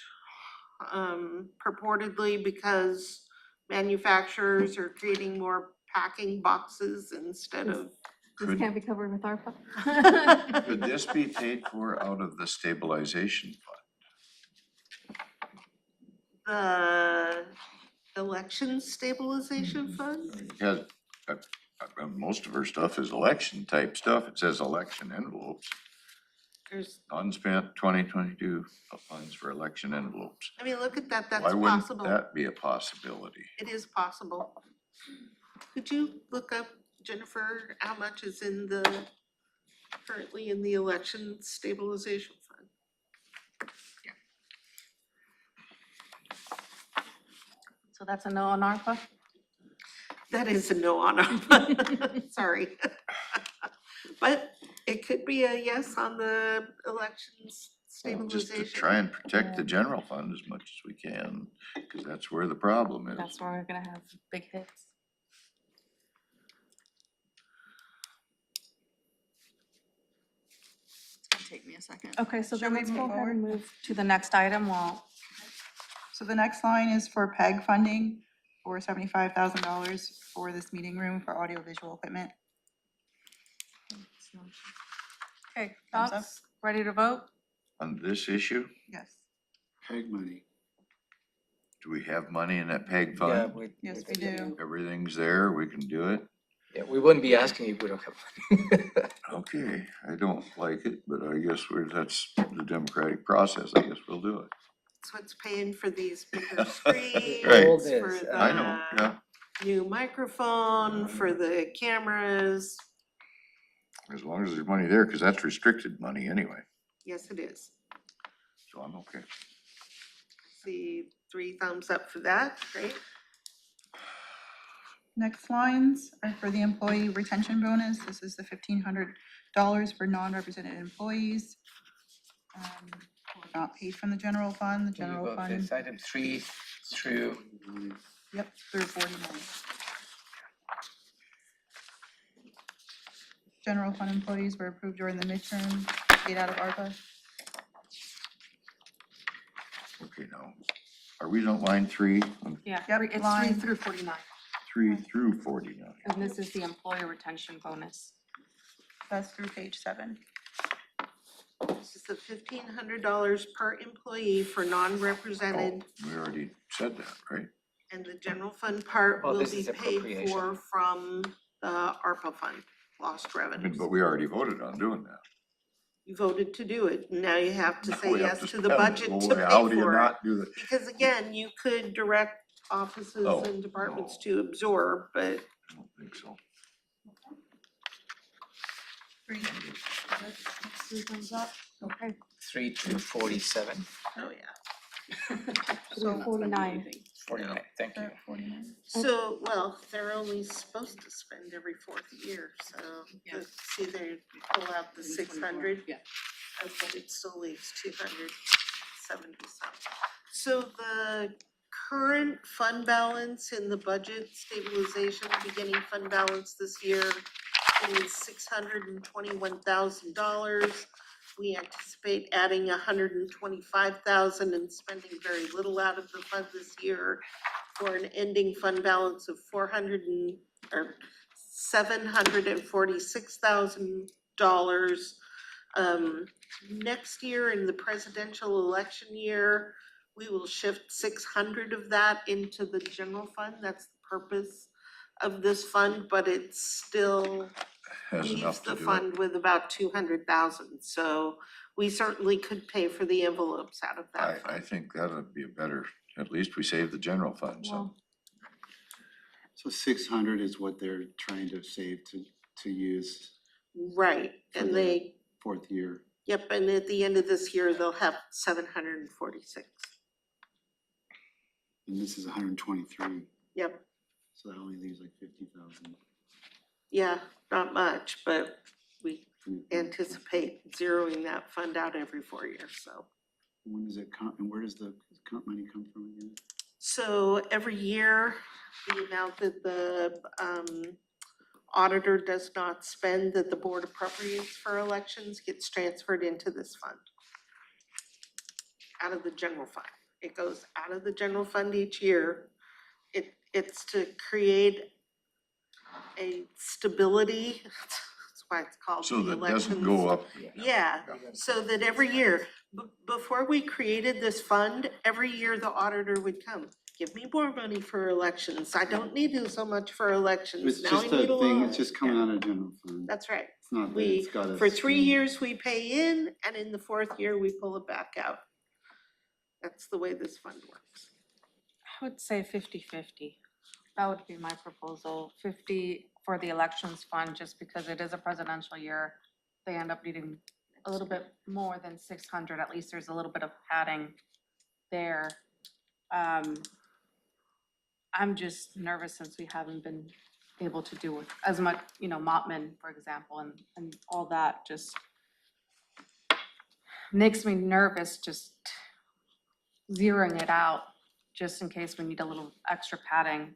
Purportedly because manufacturers are creating more packing boxes instead of. This Could, can't be covered with ARPA. could this be paid for out of the stabilization fund? The election stabilization fund? Yeah, most of her stuff is election type stuff. It says election envelopes. There's, Unspent 2022 funds for election envelopes. I mean, look at that, that's Why wouldn't possible. that be a possibility? It is possible. Could you look up, Jennifer, how much is in the, currently in the election stabilization fund? So that's a no on ARPA? That is a no on our, sorry. But it could be a yes on the elections Just to stabilization. try and protect the general fund as much as we can, because that's where the problem is. That's where we're gonna have big hits. It's gonna take me a second. Okay, so Shall then we let's move go ahead forward? and move to the next item while, So the next line is for PEG funding for $75,000 for this meeting room for audiovisual equipment. okay, Thumbs up. thoughts, ready to vote? On this issue, Yes. PEG money. do we have money in that PEG Yeah, fund? Yes, we do. Everything's there, we can do it? Yeah, we wouldn't be asking if we don't have money. Okay, I don't like it, but I guess that's the democratic process, I guess we'll do it. That's what's paying for these bigger screens, Right. All for this, the I know, yeah, new microphone, for the cameras. as long as there's money there, because that's restricted money anyway, Yes, it is. so I'm okay. see 3 thumbs up for that, great. next lines are for the employee retention bonus. This is the $1,500 for non-represented employees. Not paid from the general fund, the Can you general go, fund, it's item 3 through, yep, through 49. General fund employees were approved during the midterm, paid out of ARPA. Okay, now, are we on line 3? Yeah, Yep, it's 3 line- through 49, 3 through 49. and this is the employee retention bonus. That's through page 7. This is the $1,500 per employee for Oh, non-represented we already said that, right? And the general fund part Well, will this be is paid for appropriation. from the ARPA fund, lost revenues. But we already voted on doing that. You voted to do it, and now you have to Now say we have yes to spend the it. budget Well, to how pay do you for it. not do that? Because again, you could direct offices Oh, and departments no. to absorb, but I don't think so. Three thumbs up, okay. 3,247. oh yeah. So 49. 49, thank you. 49. So, well, they're only supposed to spend every fourth year, so, Yeah. see, they pull out the 600. Yeah. But it still leaves 270 something. So the current fund balance in the budget stabilization, beginning fund balance this year is $621,000. We anticipate adding 125,000 and spending very little out of the fund this year for an ending fund balance of $746,000. Next year, in the presidential election year, we will shift 600 of that into the general fund. That's the purpose of this fund, but it still Has leaves enough to the do it. fund with about 200,000. So we certainly could pay for the envelopes out of that I fund. think that'd be a better, at least we save the general fund, so. Well, So 600 is what they're trying to save to use Right, For and the- they, fourth year. yep, and at the end of this year, they'll have 746. And this is 123, Yep, so that only leaves like 50,000. yeah, not much, but we anticipate zeroing that fund out every 4 years, so. When does it come, and where does the money come from again? So every year, the amount that the auditor does not spend that the board appropriates for elections gets transferred into this fund. Out of the general fund. It goes out of the general fund each year. It's to create a stability, that's why it's called So the that elections. doesn't go up. Yeah, so that every year, before we created this fund, every year the auditor would come. Give me more money for elections. I don't need so much for elections. It's Now just I a need a thing, lot. it's just coming out of general fund. That's right. It's not that We, it's got a. for 3 years, we pay in, and in the fourth year, we pull it back out. That's the way this fund works. I would say 50-50. That would be my proposal. 50 for the elections fund, just because it is a presidential year. They end up needing a little bit more than 600. At least there's a little bit of padding there. I'm just nervous since we haven't been able to do with as much, Mottman, for example, and all that just makes me nervous just zeroing it out, just in case we need a little extra padding.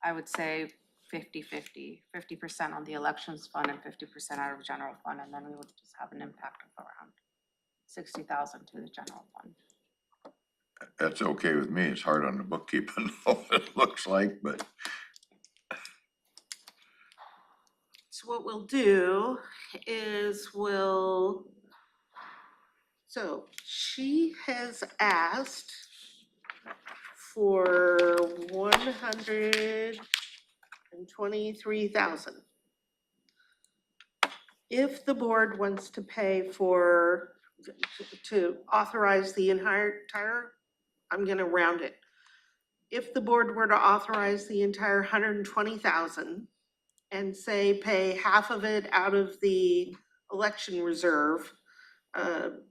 I would say 50-50, 50% on the elections fund and 50% out of general fund, and then we would just have an impact of around 60,000 to the general fund. That's okay with me. It's hard on the bookkeeping, it looks like, but So what we'll do is so she has asked for 123,000. If the board wants to pay to authorize the entire, I'm gonna round it. If the board were to authorize the entire 120,000 and say pay half of it out of the election reserve,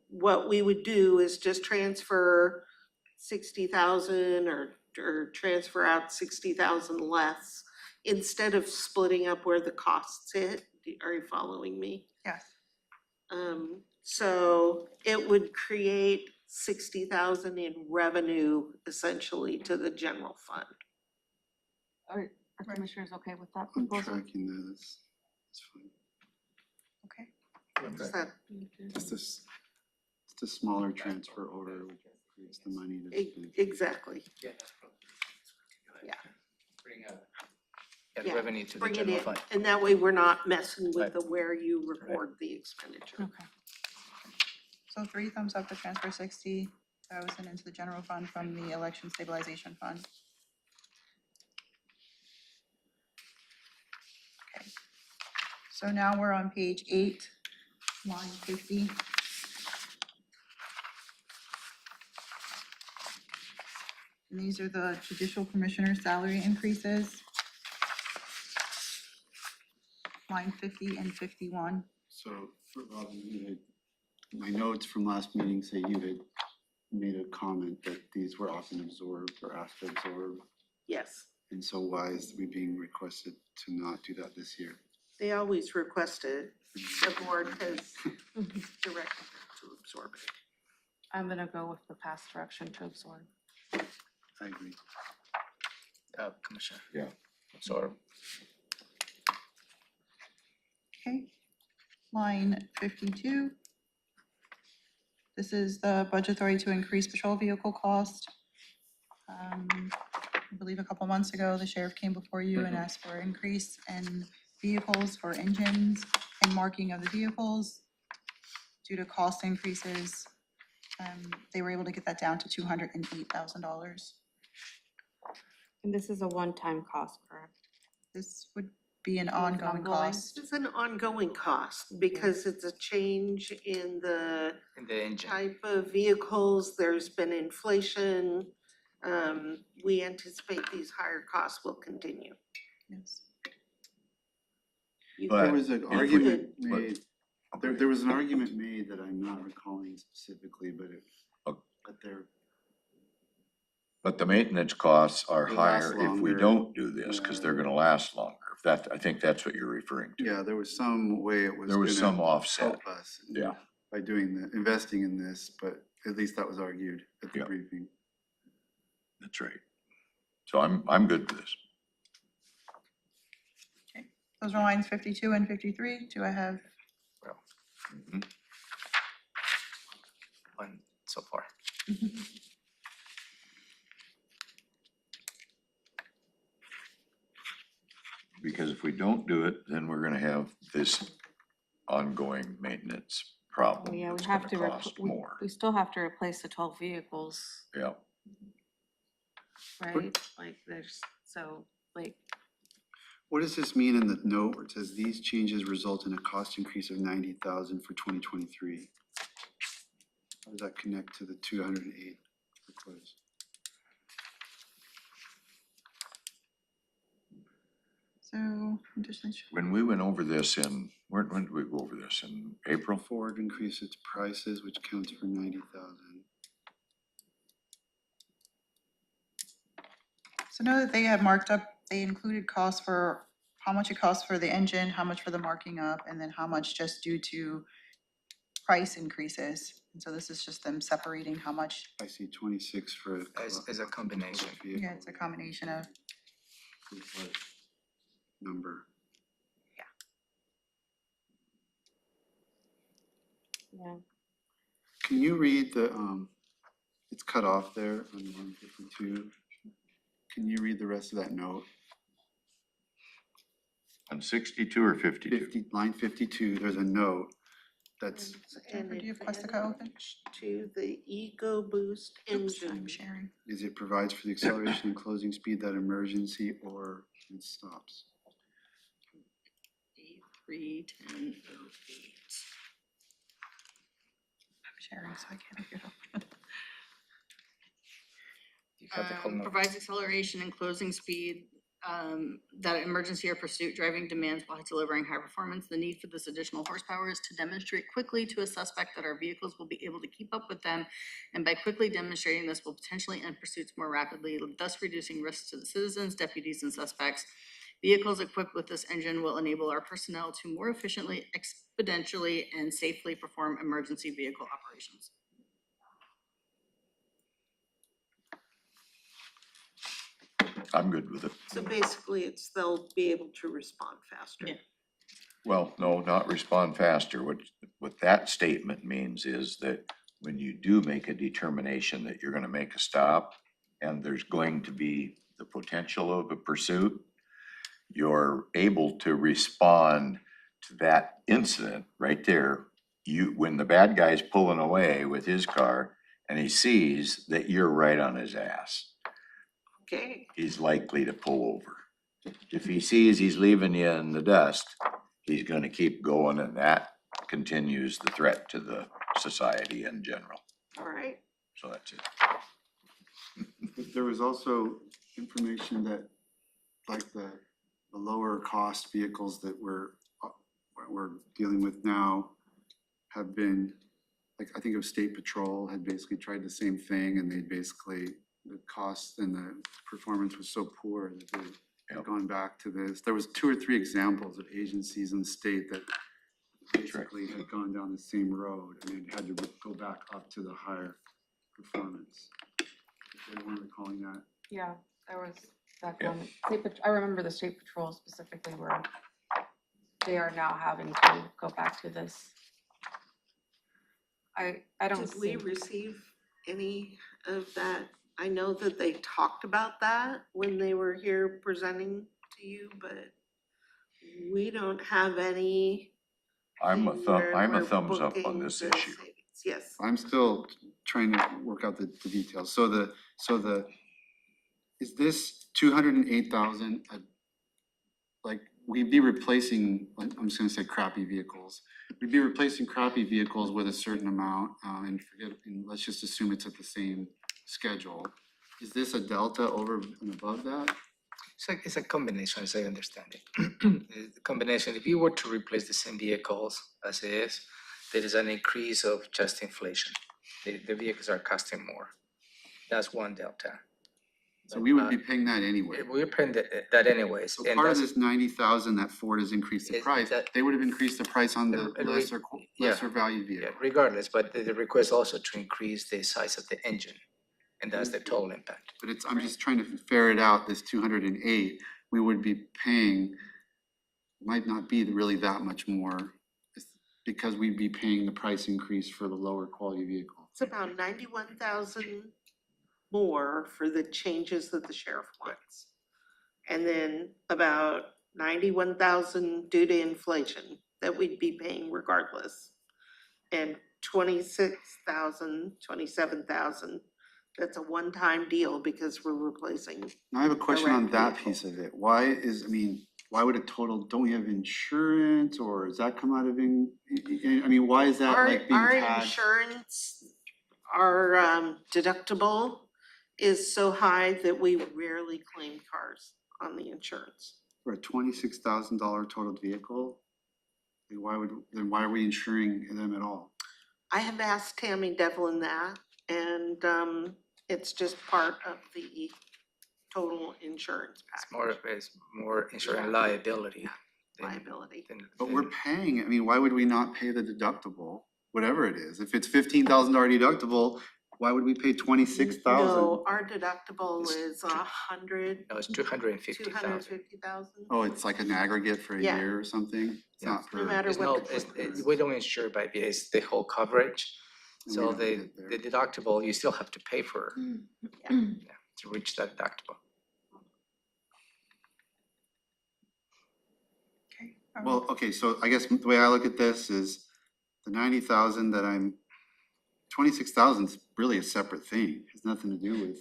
what we would do is just transfer 60,000 or transfer out 60,000 less instead of splitting up where the costs hit. Are you following me? Yes. So it would create 60,000 in revenue essentially to the general fund. Are commissioners okay with that I'm proposal? tracking that, that's fine. Okay. Is that Just a smaller transfer order, which creates the money to spend. exactly? Yeah. Yeah. Bring that Yeah, revenue to the Bring it general in, fund. and that way we're not messing with Right. the where you record the expenditure. Okay. So 3 thumbs up to transfer 60,000 into the general fund from the election stabilization fund. So now we're on page 8, line 50. And these are the judicial commissioner salary increases. Line 50 and 51. So, for Robin, you had, my notes from last meeting say you had made a comment that these were often absorbed or asked to absorb. Yes, And so why is we being requested to not do that this year? they always requested, the board has directed them to absorb it. I'm gonna go with the past direction to absorb. I agree. Commissioner. Yeah. So, Okay, line 52. This is the budget authority to increase patrol vehicle cost. I believe a couple months ago, the sheriff came before you and asked for an increase in vehicles for engines and marking of the vehicles. Due to cost increases, they were able to get that down to $208,000. And this is a one-time cost, correct? This would be an it's ongoing ongoing. cost. It's an ongoing cost because it's a change in the in the engine. type of vehicles, there's been inflation. We anticipate these higher costs will continue. Yes. You But There could- was an you argument could- made, there was an argument made that I'm not recalling specifically, but it, Okay. but there, But the maintenance costs are They last higher if we longer. don't do this, because they're gonna last longer. That, I think that's what you're referring to. yeah, there was some way it was There was gonna some offset. help us. Yeah. By doing the, investing in this, but at least that was argued at the Yeah. briefing. That's right. So I'm good with this. Those are lines 52 and 53. Do I have, Mhm. One so far. Because if we don't do it, then we're gonna have this ongoing maintenance problem. Oh, yeah, we that's have gonna to, cost more. we still have to replace the 12 vehicles, Yeah, right? Like there's, so like, What does this mean in the note where it says these changes result in a cost increase of 90,000 for 2023? How does that connect to the 208 proposed? so, additional- when we went over this in, when did we go over this? In April? Ford increased its prices, which counts for 90,000. so know that they have marked up, they included costs for how much it costs for the engine, how much for the marking up, and then how much just due to price increases. And so this is just them separating how much, I see 26 for. As a combination. yeah, it's a combination of, Number. yeah. Can you read the, it's cut off there on 152. Can you read the rest of that note? On 62 or 52? Line 52, there's a note that's, And do you have Questica open? to the Eco Boost Oops, I'm engine. sharing. is it provides for the acceleration and closing speed that emergency or it stops. 31008. I'm sharing, so I can't get up. You have the whole note. Provides acceleration and closing speed that emergency or pursuit driving demands while delivering high performance. The need for this additional horsepower is to demonstrate quickly to a suspect that our vehicles will be able to keep up with them. And by quickly demonstrating this, will potentially end pursuits more rapidly, thus reducing risks to the citizens, deputies, and suspects. Vehicles equipped with this engine will enable our personnel to more efficiently, exponentially, and safely perform emergency vehicle operations. I'm good with it. So basically, it's they'll be able to respond faster. Yeah. Well, no, not respond faster. What that statement means is that when you do make a determination that you're gonna make a stop and there's going to be the potential of a pursuit, you're able to respond to that incident right there. When the bad guy's pulling away with his car and he sees that you're right on his ass, Okay, he's likely to pull over. If he sees he's leaving you in the dust, he's gonna keep going, and that continues the threat to the society in general. All right. So that's it. But there was also information that, like the lower cost vehicles that we're dealing with now have been, like, I think it was State Patrol had basically tried the same thing, and they basically, the cost and the performance was so poor that they had Yep. gone back to this. There was 2 or 3 examples of agencies in the state that basically had gone down the same road and had to go back up to the higher performance. Is anyone recalling that? Yeah, there was that Yeah. one. I remember the state patrol specifically where they are now having to go back to this. I don't Did we see, receive any of that? I know that they talked about that when they were here presenting to you, but we don't have any. I'm a where thumbs we're up on booking this the issue. savings. Yes. I'm still trying to work out the details. So the, is this 208,000, like, we'd be replacing, I'm just gonna say crappy vehicles. We'd be replacing crappy vehicles with a certain amount, and let's just assume it's at the same schedule. Is this a delta over and above that? It's a combination, as I understand it. The combination, if you were to replace the same vehicles as is, there is an increase of just inflation. The vehicles are costing more. That's one delta. So we would be paying that anyway. We're paying that anyways. So and part of that's- this 90,000 that Ford has increased the Is price, that- they would have increased the price on the Yeah. lesser value Yeah, vehicle. regardless, but the request also to increase the size of the engine, and that's the total impact. But it's, I'm just trying to ferret out this 208, we would be paying, might not be really that much more, because we'd be paying the price increase for the lower quality vehicle. It's about 91,000 more for the changes that the sheriff wants. And then about 91,000 due to inflation that we'd be paying regardless. And 26,000, 27,000, that's a one-time deal because we're replacing. Now I have a question on wrecked that vehicle. piece of it. Why is, I mean, why would a total, don't we have insurance, or does that come out of, I mean, why is that like being Our tagged? insurance, our deductible is so high that we rarely claim cars on the insurance. For a $26,000 totaled vehicle? Then why are we insuring them at all? I have asked Tammy Devlin that, and it's just part of the total insurance package. It's more insurance liability. than- Liability. But we're paying, I mean, why would we not pay the deductible, whatever it is? If it's $15,000 deductible, why would we pay 26,000? No, our deductible is 100, No, it's 250,000. 250,000. Oh, it's like an aggregate for a Yeah. year or something? It's Yeah. not per. No matter It's what no, the quote is. we don't insure by VA, it's the whole coverage. We So don't get there. the deductible, you still have to pay for, to reach that deductible. Okay. Well, okay, so I guess the way I look at this is the 90,000 that 26,000 is really a separate thing. It has nothing to do with.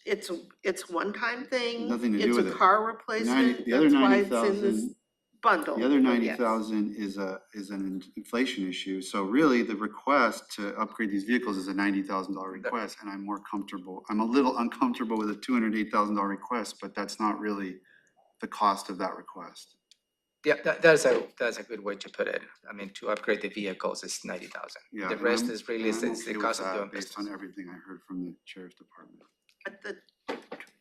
It's a one-time thing. Nothing to do with It's it. a car replacement. The other That's why it's in 90,000 this bundle. The other but yes. 90,000 is an inflation issue. So really, the request to upgrade these vehicles is a $90,000 request, and I'm a little uncomfortable with a $208,000 request, but that's not really the cost of that request. Yeah, that's a good way to put it. I mean, to upgrade the vehicles is 90,000. Yeah. The and rest I'm- is really, and I'm it's the okay with cost of that doing based business. on everything I heard from the sheriff's department.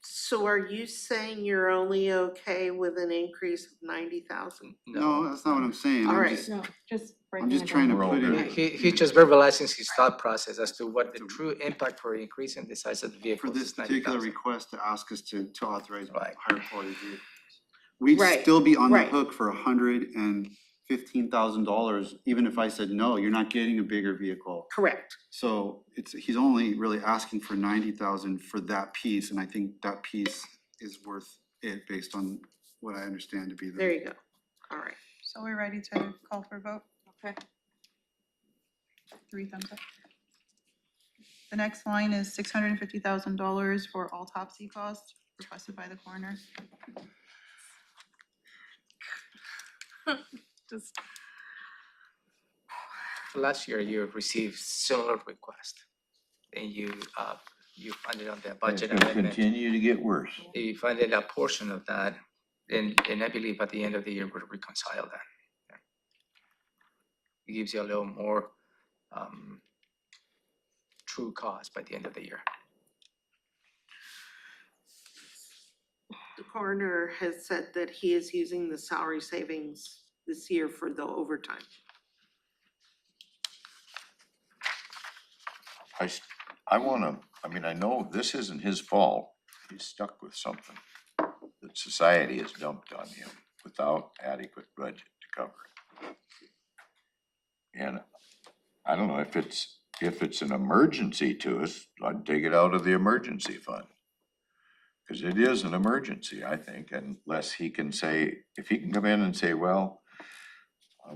So are you saying you're only okay with an increase of 90,000? No, that's not what I'm saying. All I'm right. just, no, just I'm breaking just it trying to down. put Roll it. He just verbalizing his thought process as to what the true impact for increasing the size of the For vehicles this is particular 90,000. request to ask us to authorize Right. higher quality vehicles. We'd Right, still be on the right. hook for $115,000, even if I said, no, you're not getting a bigger vehicle. Correct. So he's only really asking for 90,000 for that piece, and I think that piece is worth it based on what I understand to be the. There you go. All right. So we're ready to call for a vote? Okay. 3 thumbs up. The next line is $650,000 for autopsy costs requested by the coroner. just, Last year, you received similar request, and you funded on the budget It's gonna amendment. continue to get worse. You funded a portion of that, and I believe at the end of the year, we'll reconcile that. It gives you a little more true cost by the end of the year. The coroner has said that he is using the salary savings this year for the overtime. I wanna, I mean, I know this isn't his fault. He's stuck with something that society has dumped on him without adequate budget to cover it. And I don't know if it's an emergency to us, I'd take it out of the emergency fund. Cause it is an emergency, I think, unless he can say, if he can come in and say, well, I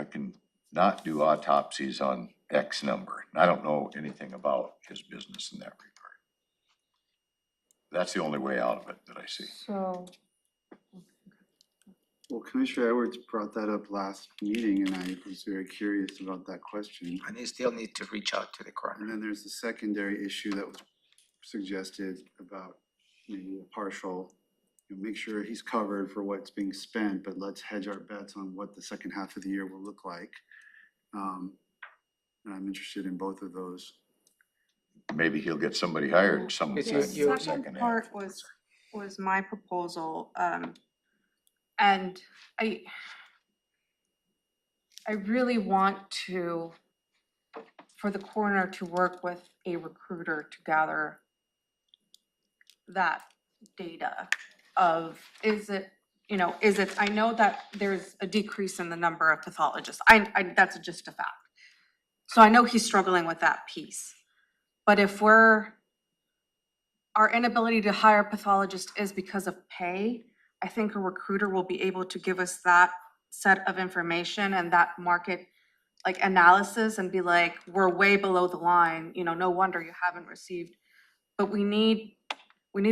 can not do autopsies on X number. And I don't know anything about his business in that regard. That's the only way out of it that I see. so, Well, Commissioner Edwards brought that up last meeting and I was very curious about that question. And you still need to reach out to the And coroner. then there's the secondary issue that was suggested about maybe a partial, make sure he's covered for what's being spent, but let's hedge our bets on what the second half of the year will look like. And I'm interested in both of those. Maybe he'll get somebody hired sometime. Yes, the you- in the second half. part was my proposal, and I really want for the coroner to work with a recruiter to gather that data of, I know that there's a decrease in the number of pathologists. That's just a fact. So I know he's struggling with that piece. But if our inability to hire pathologists is because of pay, I think a recruiter will be able to give us that set of information and that market like analysis and be like, we're way below the line, no wonder you haven't received. But we need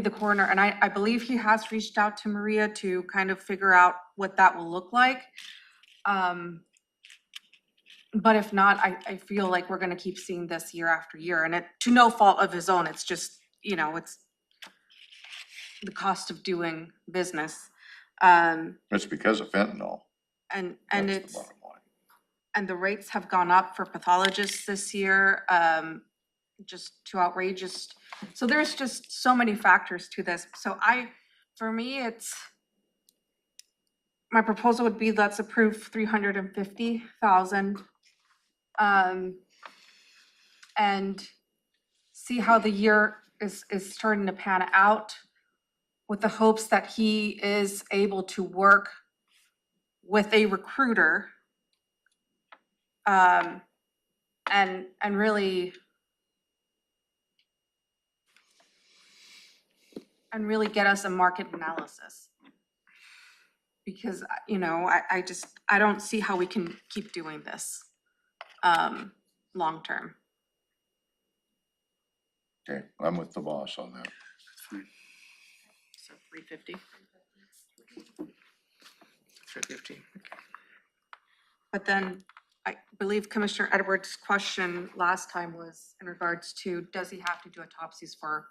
the coroner, and I believe he has reached out to Maria to kind of figure out what that will look like. But if not, I feel like we're gonna keep seeing this year after year, and it, to no fault of his own, it's just, it's the cost of doing business. It's because of fentanyl. And That's the it's, bottom line. and the rates have gone up for pathologists this year, just too outrageous. So there's just so many factors to this. So for me, my proposal would be, let's approve 350,000. And see how the year is starting to pan out, with the hopes that he is able to work with a recruiter and really get us a market analysis. Because, I don't see how we can keep doing this long-term. Okay, I'm with the boss on that. So 350. 350. But then I believe Commissioner Edwards' question last time was in regards to, does he have to do autopsies for,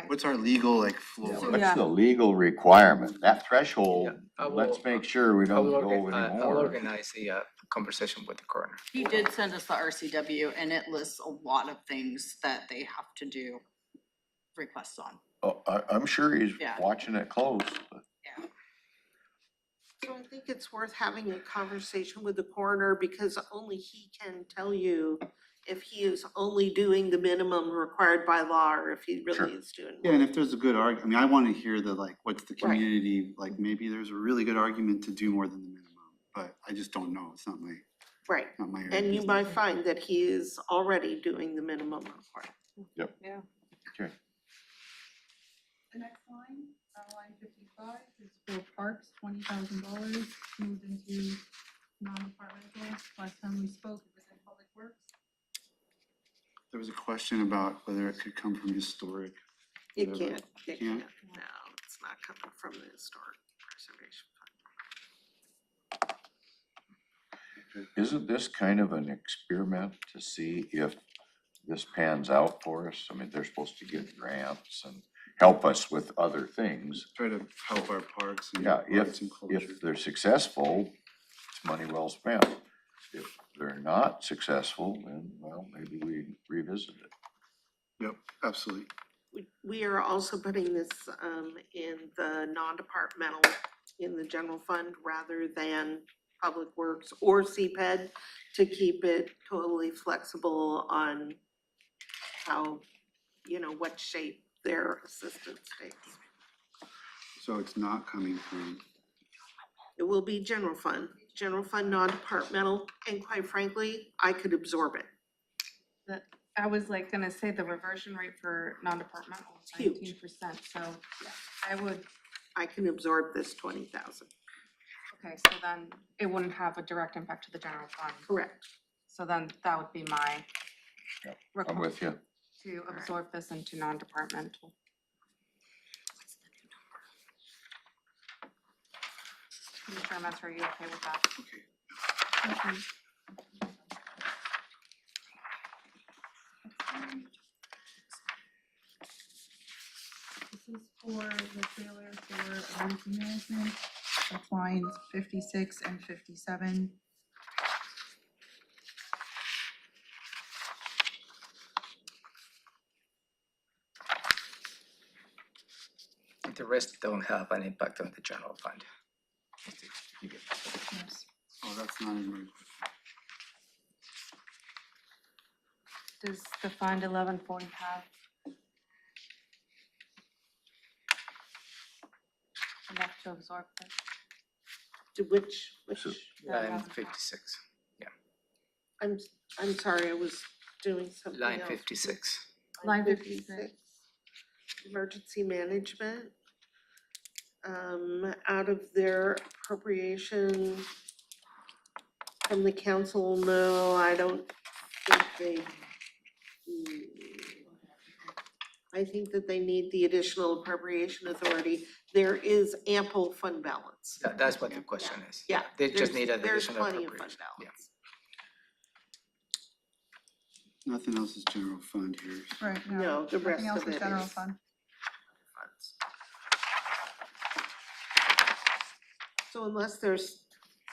What's our legal floor? So, What's yeah. the legal requirement? That threshold, Yeah, I let's will- make sure we don't go I'll anymore. organize the conversation with the coroner. He did send us the RCW and it lists a lot of things that they have to do requests on. Oh, I'm sure he's Yeah. watching it close, but Yeah. So I think it's worth having a conversation with the coroner because only he can tell you if he is only doing the minimum required by law or if he Sure. really is doing. Yeah, and if there's a good argument, I want to hear what's the Right. community, maybe there's a really good argument to do more than the minimum, but I just don't know. It's not my Right, area. of and you business. might find that he is already doing the minimum required. okay. The next line, line 55, is for parks, $20,000 moved into non-departmental. Last time we spoke, it was in public works. There was a question about whether it could come from historic. You Whatever. can't, you Can't? can't, no, it's not coming from the historic preservation fund. Isn't this kind of an experiment to see if this pans out for us? I mean, they're supposed to get grants and help us with other things. Try to help our parks and Yeah, arts and culture. if they're successful, it's money well spent. If they're not successful, then, well, maybe we revisit it. Yep, absolutely. We are also putting this in the non-departmental, in the general fund, rather than Public Works or CPED, to keep it totally flexible on how, what shape their assistance takes. So it's not coming from, It will be general fund, non-departmental, and quite frankly, I could absorb it. I was like gonna say the reversion rate for non-departmental is Huge. 19%, so I can absorb this 20,000. okay, so then it wouldn't have a direct impact to the general fund. Correct. So then that would be my I'm request with you. to absorb this into non-departmental. Commissioner Metz, are you okay with that? okay. This is for the trailer for emergency management. That's lines 56 and 57. The rest don't have an impact on the general fund. Yes. Oh, that's not in my, Does the Fund 1140 have enough to absorb this? To which, Line 56, I'm sorry, I was doing something else. line 56. Line 56. Emergency management. Out of their appropriation from the council, no, I don't think they. I think that they need the additional appropriation authority. There is ample fund balance. That's what the question is. Yeah, They just need an there's additional plenty of fund appropriation. Yeah. balance. nothing else is general fund here. Right, No, the rest nothing else of is it general is fund. funds. So unless there's,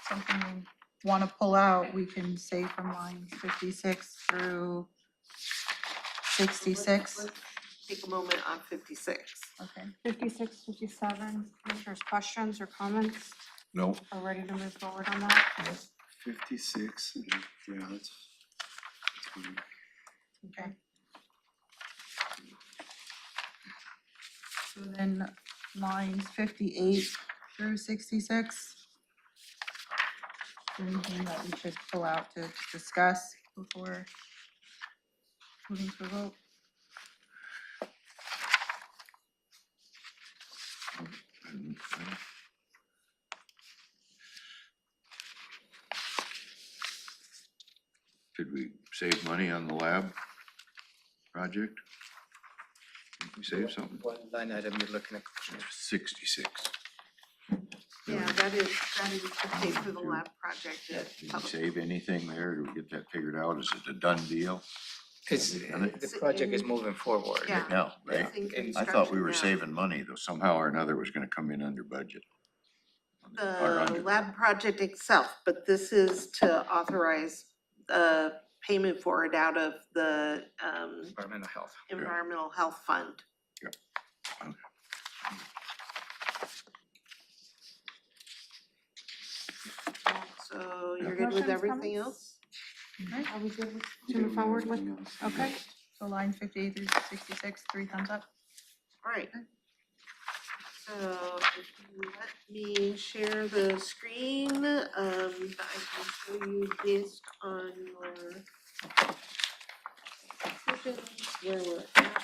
Something we want to pull out, we can say from lines 56 through 66. let's take a moment on 56. Okay. 56, 57, commissioners, questions or comments? No, Are ready to move forward on that? 56, and yeah, that's fine. Okay. So then lines 58 through 66. Anything that we should pull out to discuss before moving to a vote? did we save money on the lab project? Did we save something? What line item you're looking at, Commissioner? 66. Yeah, that is the pay for the lab project. Did we save anything there? Did we get that figured out? Is it a done deal? It's, the project is moving forward. Yeah. No, right? It's in I thought we construction were now. saving money, though somehow or another it was gonna come in under budget. Or The under. lab project itself, but this is to authorize the payment for it out of the Environmental health. environmental health fund. Okay. So you're good with Motions, everything comments? else? Are we good to move forward with? Okay. So line 58 through 66, 3 thumbs up. All right. So if you let me share the screen, I can show you based on your decisions where we're at.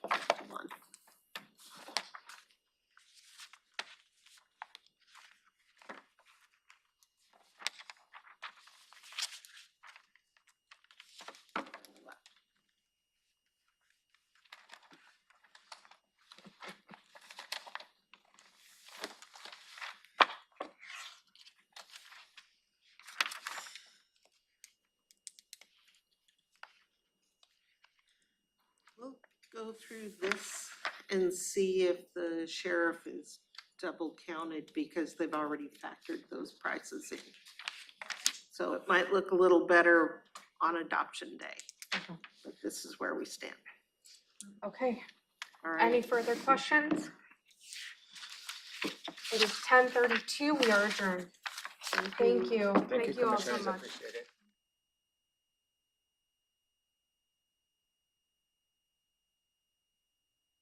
Hold on. go through this and see if the sheriff is double counted because they've already factored those prices in. So it might look a little better on adoption day, but this is where we stand. Okay, All any right, further questions? It is 10:32, we are adjourned. Thank you, Thank you, all so Commissioners, I much. appreciate it.